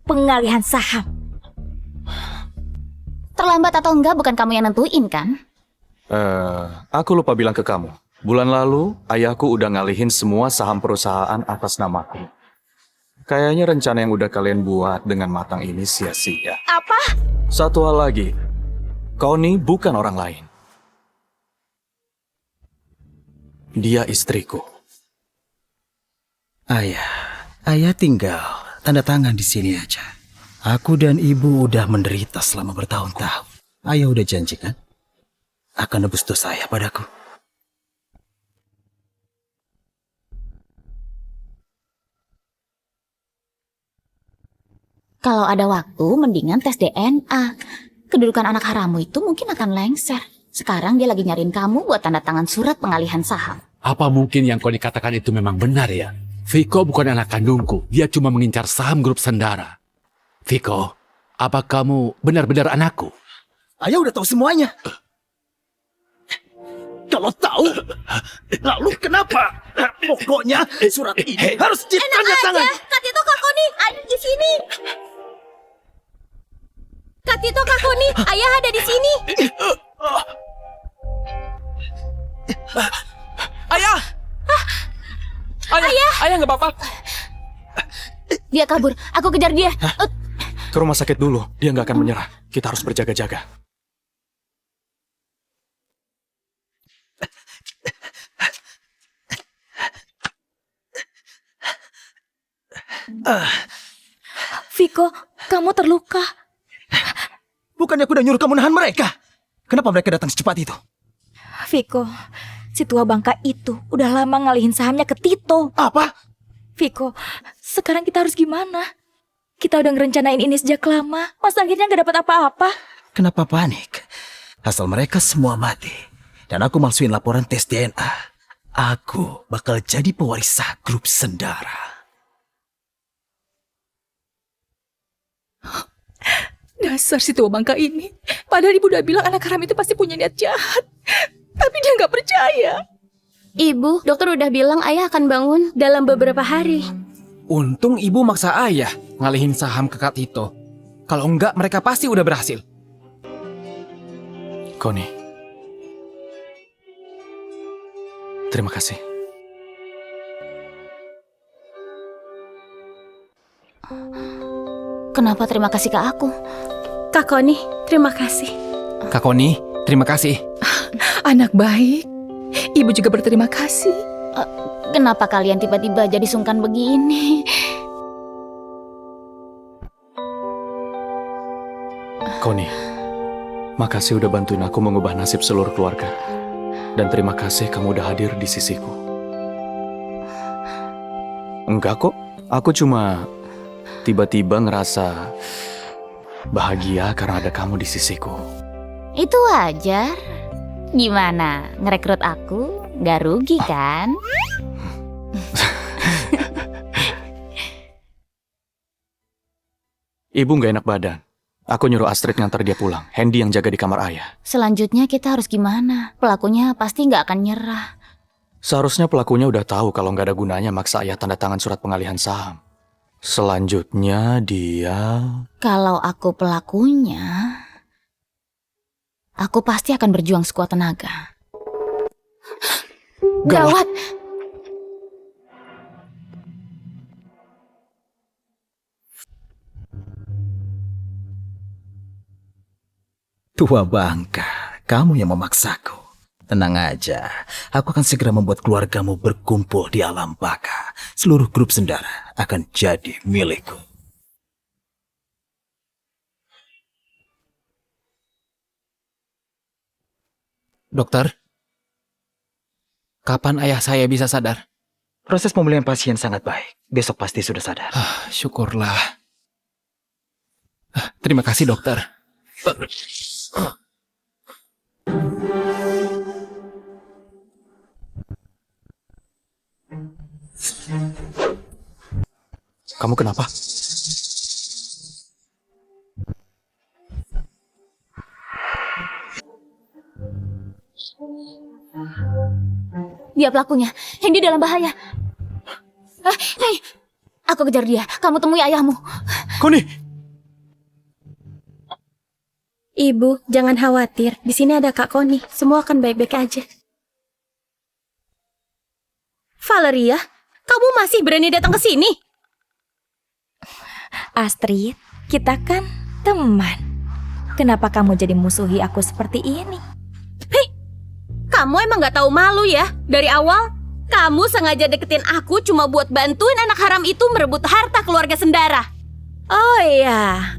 pengalihan saham. Terlambat atau enggak bukan kamu yang nentuin kan? Aku lupa bilang ke kamu. Bulan lalu, ayahku udah ngalihin semua saham perusahaan atas namaku. Kayaknya rencana yang udah kalian buat dengan matang ini sia-sia. Apa? Satu hal lagi, Connie bukan orang lain. Dia istriku. Ayah tinggal tanda tangan di sini aja. Aku dan ibu udah menderita selama bertahun-tahun. Ayah udah janji kan? Akan nebus dosa ayah padaku. Kalau ada waktu, mendingan tes DNA. Kedudukan anak haramu itu mungkin akan lengser. Sekarang dia lagi nyariin kamu buat tanda tangan surat pengalihan saham. Apa mungkin yang kau dikatakan itu memang benar ya? Viko bukan anak kandungku. Dia cuma mengincar saham grup Sendara. Viko, apa kamu benar-benar anakku? Ayah udah tahu semuanya. Kalau tahu, lalu kenapa? Pokoknya surat ini harus ditanda tangan. Kak Tito, Kak Koni, ada di sini. Kak Tito, Kak Koni, ayah ada di sini. Ayah! Ayah nggak apa-apa. Dia kabur, aku kejar dia. Ke rumah sakit dulu, dia nggak akan menyerah. Kita harus berjaga-jaga. Viko, kamu terluka. Bukannya aku udah nyuruh kamu nahan mereka? Kenapa mereka datang secepat itu? Viko, si tua bangka itu udah lama ngalihin sahamnya ke Tito. Apa? Viko, sekarang kita harus gimana? Kita udah ngerencanain ini sejak lama. Masa akhirnya gak dapat apa-apa? Kenapa panik? Asal mereka semua mati dan aku malsuin laporan tes DNA, aku bakal jadi pewaris sah grup Sendara. Dasar si tua bangka ini. Padahal ibu udah bilang anak haram itu pasti punya niat jahat. Tapi dia nggak percaya. Ibu, dokter udah bilang ayah akan bangun dalam beberapa hari. Untung ibu maksa ayah ngalihin saham ke Kak Tito. Kalau enggak, mereka pasti udah berhasil. Connie. Terima kasih. Kenapa terima kasih ke aku? Kak Koni, terima kasih. Kak Koni, terima kasih. Anak baik. Ibu juga berterima kasih. Kenapa kalian tiba-tiba jadi sungkan begini? Connie, makasih udah bantuin aku mengubah nasib seluruh keluarga. Dan terima kasih kamu udah hadir di sisiku. Enggak kok, aku cuma tiba-tiba ngerasa bahagia karena ada kamu di sisiku. Itu wajar. Gimana, ngerekrut aku? Gak rugi kan? Ibu gak enak badan. Aku nyuruh Astrid ngantar dia pulang. Hendy yang jaga di kamar ayah. Selanjutnya kita harus gimana? Pelakunya pasti gak akan nyerah. Seharusnya pelakunya udah tahu kalau gak ada gunanya maksa ayah tanda tangan surat pengalihan saham. Selanjutnya dia... Kalau aku pelakunya, aku pasti akan berjuang sekuat tenaga. Gawat! Tua bangka, kamu yang memaksaku. Tenang aja, aku akan segera membuat keluargamu berkumpul di alam baka. Seluruh grup Sendara akan jadi milikku. Dokter, kapan ayah saya bisa sadar? Proses pemulihan pasien sangat baik. Besok pasti sudah sadar. Syukurlah. Terima kasih dokter. Kamu kenapa? Dia pelakunya. Hendy dalam bahaya. Hei, aku kejar dia. Kamu temui ayahmu. Connie! Ibu, jangan khawatir. Di sini ada Kak Connie. Semua akan baik-baik aja. Valeria, kamu masih berani datang ke sini? Astrid, kita kan teman. Kenapa kamu jadi musuhi aku seperti ini? Hei, kamu emang gak tahu malu ya? Dari awal, kamu sengaja deketin aku cuma buat bantuin anak haram itu merebut harta keluarga Sendara. Oh iya,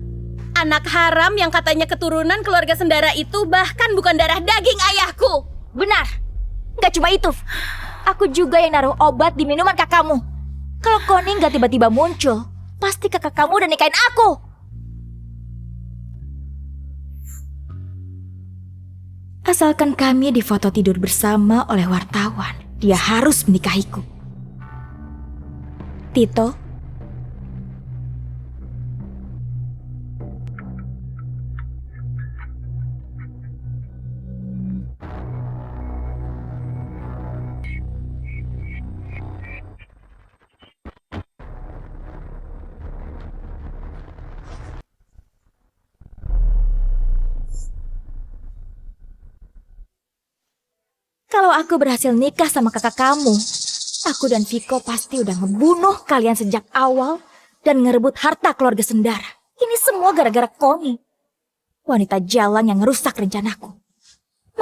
anak haram yang katanya keturunan keluarga Sendara itu bahkan bukan darah daging ayahku. Benar, gak cuma itu. Aku juga yang naruh obat di minuman kakakmu. Kalau Connie gak tiba-tiba muncul, pasti kakak kamu udah nikahin aku. Asalkan kami difoto tidur bersama oleh wartawan, dia harus menikahiku. Tito, kalau aku berhasil nikah sama kakak kamu, aku dan Viko pasti udah ngebunuh kalian sejak awal dan ngerebut harta keluarga Sendara. Ini semua gara-gara Connie, wanita jalan yang ngerusak rencanaku.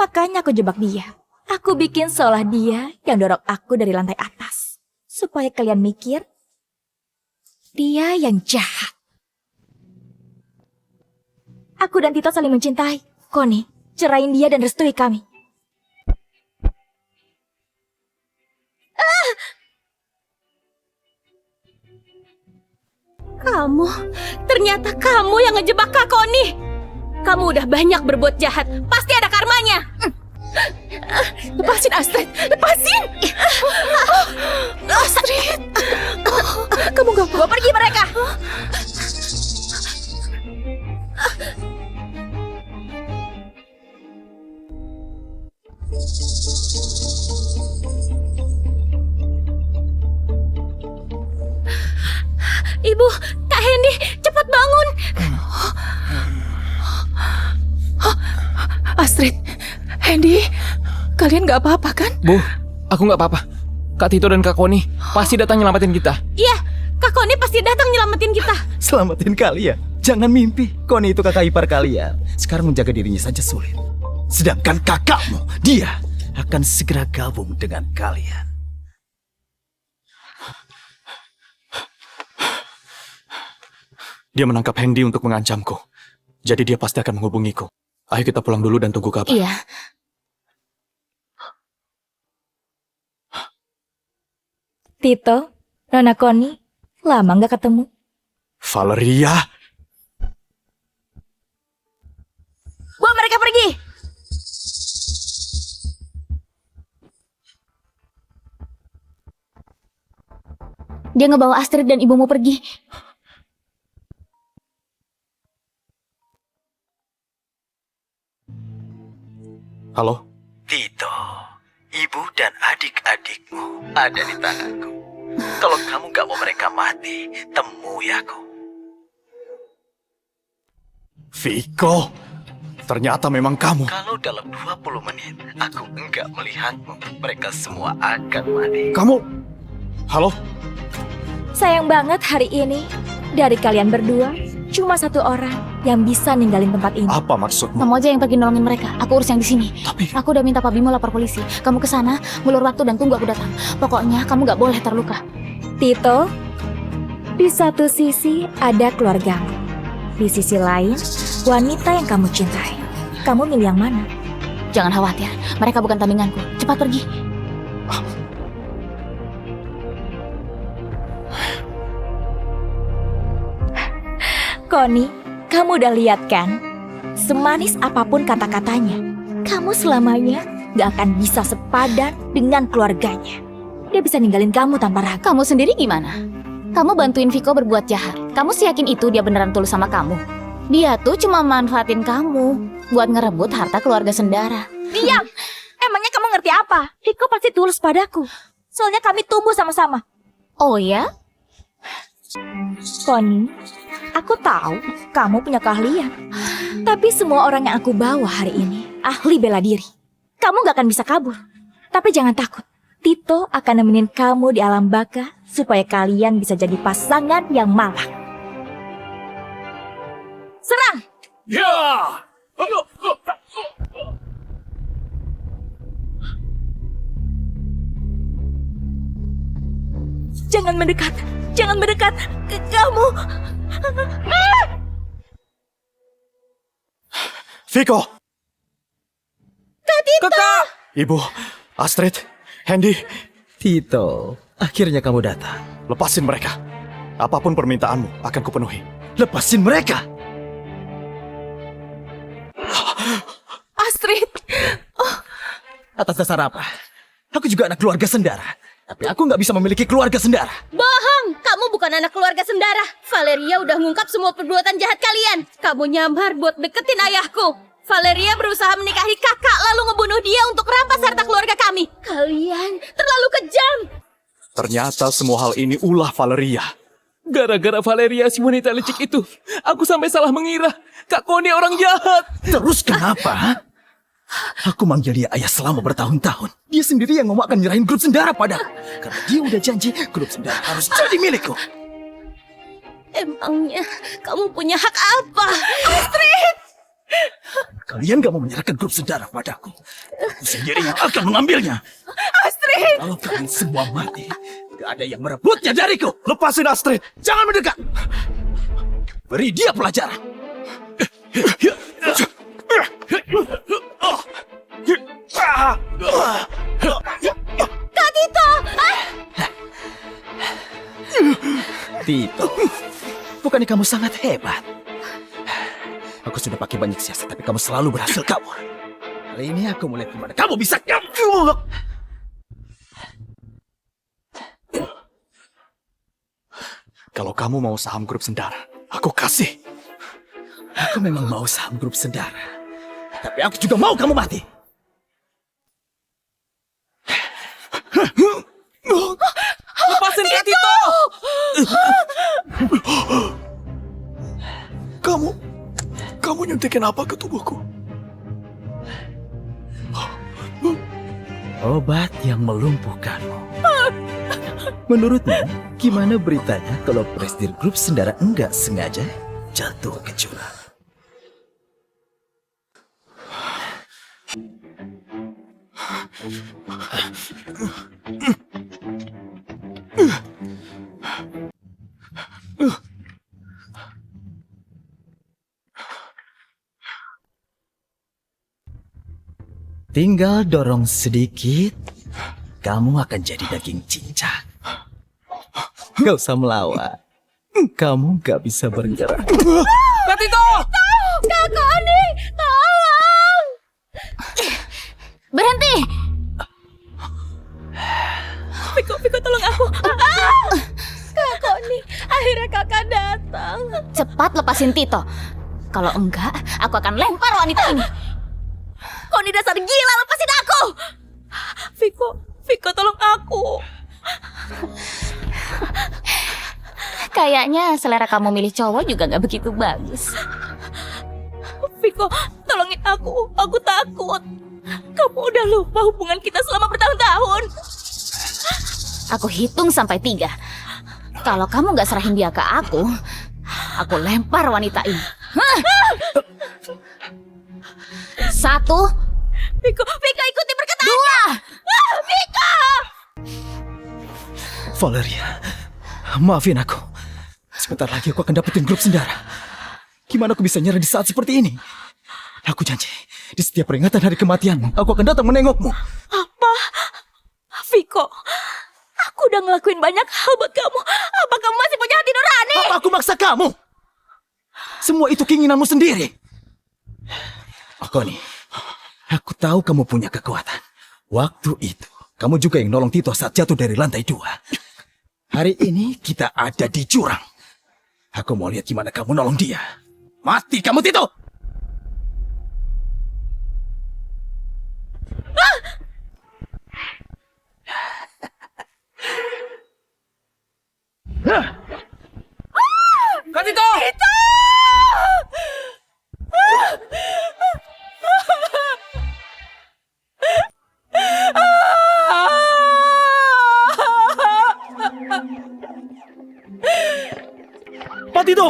Makanya aku jebak dia. Aku bikin seolah dia yang dorong aku dari lantai atas. Supaya kalian mikir, dia yang jahat. Aku dan Tito saling mencintai. Connie, cerain dia dan restui kami. Ternyata kamu yang ngejebak Kak Connie. Kamu udah banyak berbuat jahat, pasti ada karmanya. Lepasin Astrid, lepasin. Astrid, kamu gak mau Pergi mereka. Ibu, Kak Hendy, cepat bangun. Astrid, Hendy, kalian gak apa-apa kan? Bu, aku nggak apa-apa. Kak Tito dan Kak Connie pasti datang nyelamatin kita. Iya, Kak Connie pasti datang nyelamatin kita. Selamatin kalian. Jangan mimpi. Connie itu kakak ipar kalian. Sekarang menjaga dirinya saja sulit. Sedangkan kakakmu, dia akan segera gabung dengan kalian. Dia menangkap Hendy untuk mengancamku. Jadi dia pasti akan menghubungiku. Ayo kita pulang dulu dan tunggu kabar. Iya. Tito, Nona Connie, lama gak ketemu? Valeria! Bawa mereka pergi! Dia ngebawa Astrid dan ibumu pergi. Halo? Tito, ibu dan adik-adikmu ada di tanganku. Kalau kamu gak mau mereka mati, temui aku. Viko, ternyata memang kamu. Kalau dalam 20 menit aku enggak melihatmu, mereka semua akan mati. Kamu? Halo? Sayang banget hari ini, dari kalian berdua, cuma satu orang yang bisa ninggalin tempat ini. Apa maksudmu? Kamu aja yang pergi nolongin mereka. Aku urus yang di sini. Tapi Aku udah minta Pak Bimo lapor polisi. Kamu ke sana, ngulur waktu dan tunggu aku datang. Pokoknya kamu nggak boleh terluka. Tito, di satu sisi ada keluargamu. Di sisi lain, wanita yang kamu cintai. Kamu milih yang mana? Jangan khawatir, mereka bukan tandinganku. Cepat pergi. Connie, kamu udah lihat kan? Semanis apapun kata-katanya, kamu selamanya gak akan bisa sepadan dengan keluarganya. Dia bisa ninggalin kamu tanpa ragu. Kamu sendiri gimana? Kamu bantuin Viko berbuat jahat. Kamu sih yakin itu dia beneran tulus sama kamu? Dia tuh cuma manfaatin kamu buat ngerebut harta keluarga Sendara. Diam! Emangnya kamu ngerti apa? Viko pasti tulus padaku. Soalnya kami tumbuh sama-sama. Oh ya? Connie, aku tahu kamu punya keahlian. Tapi semua orang yang aku bawa hari ini ahli bela diri. Kamu gak akan bisa kabur. Tapi jangan takut. Tito akan nemenin kamu di alam baka supaya kalian bisa jadi pasangan yang malang. Serang! Ya! Jangan mendekat. Jangan mendekat. Kamu. Viko! Kakak! Ibu, Astrid, Hendy, Tito, akhirnya kamu datang. lepasin mereka. Apapun permintaanmu akan kupenuhi. Lepasin mereka! Astrid, Atas dasar apa? Aku juga anak keluarga Sendara. Tapi aku nggak bisa memiliki keluarga Sendara. Bohong! Kamu bukan anak keluarga Sendara. Valeria udah ngungkap semua perbuatan jahat kalian. Kamu nyamar buat deketin ayahku. Valeria berusaha menikahi kakak lalu ngebunuh dia untuk rampas harta keluarga kami. Kalian terlalu kejam. Ternyata semua hal ini ulah Valeria. Gara-gara Valeria si wanita licik itu, aku sampai salah mengira Kak Connie orang jahat. Terus kenapa? Aku manggil dia ayah selama bertahun-tahun. Dia sendiri yang ngomong akan nyerahin grup Sendara padaku. Karena dia udah janji grup Sendara harus jadi milikku. Emangnya kamu punya hak apa? Astrid! Kalian gak mau menyerahkan grup Sendara padaku. Aku sendiri yang akan mengambilnya. Astrid! Kalau kalian semua mati, gak ada yang merebutnya dariku. Lepasin Astrid. Jangan mendekat. Beri dia pelajaran. Kak Tito! Tito, bukannya kamu sangat hebat? Aku sudah pakai banyak siasat, tapi kamu selalu berhasil kabur. Kali ini aku melihat gimana kamu bisa kabur. Kalau kamu mau saham grup Sendara, aku kasih. Aku memang mau saham grup Sendara, tapi aku juga mau kamu mati. Lepasin Kak Tito! Kamu nyuntikin apa ke tubuhku? Obat yang melumpuhkanmu. Menurutmu, gimana beritanya kalau presidir grup Sendara enggak sengaja jatuh ke jurang? Tinggal dorong sedikit, kamu akan jadi daging cincang. Gak usah melawan. Kamu gak bisa bergerak. Kak Tito! Kak Connie! Tolong! Berhenti! Viko tolong aku. Kak Connie, akhirnya kakak datang. Cepat lepasin Tito. Kalau enggak, aku akan lempar wanita ini. Connie dasar gila, lepasin aku! Viko tolong aku. Kayaknya selera kamu milih cowok juga gak begitu bagus. Viko, tolongin aku takut. Kamu udah lupa hubungan kita selama bertahun-tahun. Aku hitung sampai 3. Kalau kamu gak serahin dia ke aku lempar wanita ini. Hah? 1, Viko ikuti perkataan. 2. Viko! Valeria, maafin aku. Sebentar lagi aku akan dapetin grup Sendara. Gimana aku bisa nyerah di saat seperti ini? Aku janji, di setiap peringatan hari kematianmu, aku akan datang menengokmu. Apa? Viko, aku udah ngelakuin banyak hal buat kamu. Apa kamu masih punya hati nurani? Apa aku maksa kamu? Semua itu keinginanmu sendiri. Connie, aku tahu kamu punya kekuatan. Waktu itu, kamu juga yang nolong Tito saat jatuh dari lantai 2. Hari ini kita ada di jurang. Aku mau lihat gimana kamu nolong dia. Mati kamu, Tito! Kak Tito! Pak Tito!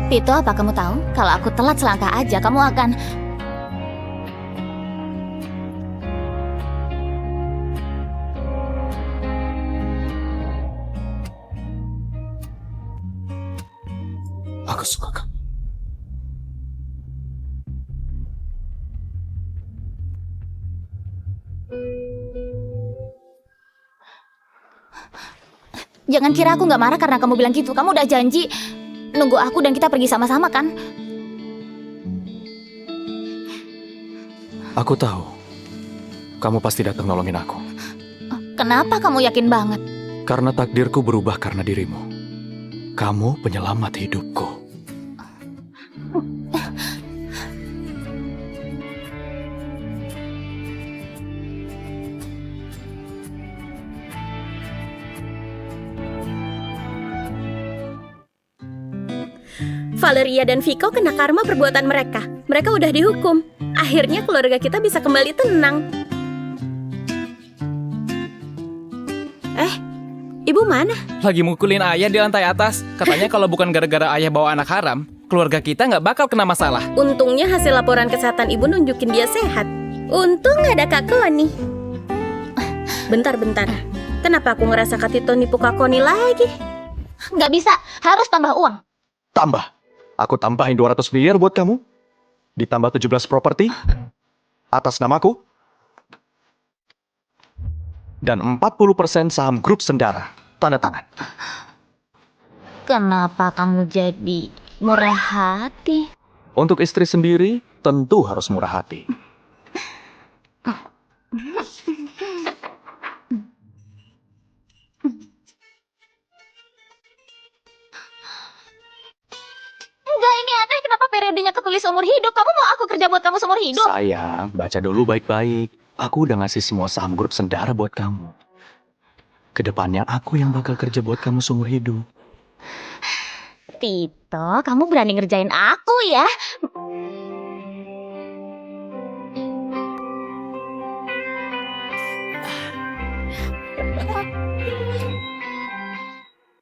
Tito, apa kamu tahu? Kalau aku telat selangkah aja, kamu akan... Aku suka kamu. Jangan kira aku nggak marah karena kamu bilang gitu. Kamu udah janji nunggu aku dan kita pergi sama-sama kan? Aku tahu. Kamu pasti datang nolongin aku. Kenapa kamu yakin banget? Karena takdirku berubah karena dirimu. Kamu penyelamat hidupku. Valeria dan Vico kena karma perbuatan mereka. Mereka udah dihukum. Akhirnya keluarga kita bisa kembali tenang. Ibu mana? Lagi mukulin ayah di lantai atas. Katanya kalau bukan gara-gara ayah bawa anak haram, keluarga kita nggak bakal kena masalah. Untungnya hasil laporan kesehatan ibu nunjukin dia sehat. Untung ada Kak Koni. Bentar. Kenapa aku ngerasa Kak Tito nipu Kak Koni lagi? Nggak bisa, harus tambah uang. Tambah. Aku tambahin 200 miliar buat kamu. Ditambah 17 properti. Atas namaku. Dan 40% saham grup Sendara. Tanda tangan. Kenapa kamu jadi murah hati? Untuk istri sendiri, tentu harus murah hati. Enggak, ini aneh. Kenapa periodenya ketulis seumur hidup? Kamu mau aku kerja buat kamu seumur hidup? Sayang, baca dulu baik-baik. Aku udah ngasih semua saham grup Sendara buat kamu. Kedepannya aku yang bakal kerja buat kamu seumur hidup. Tito, kamu berani ngerjain aku ya?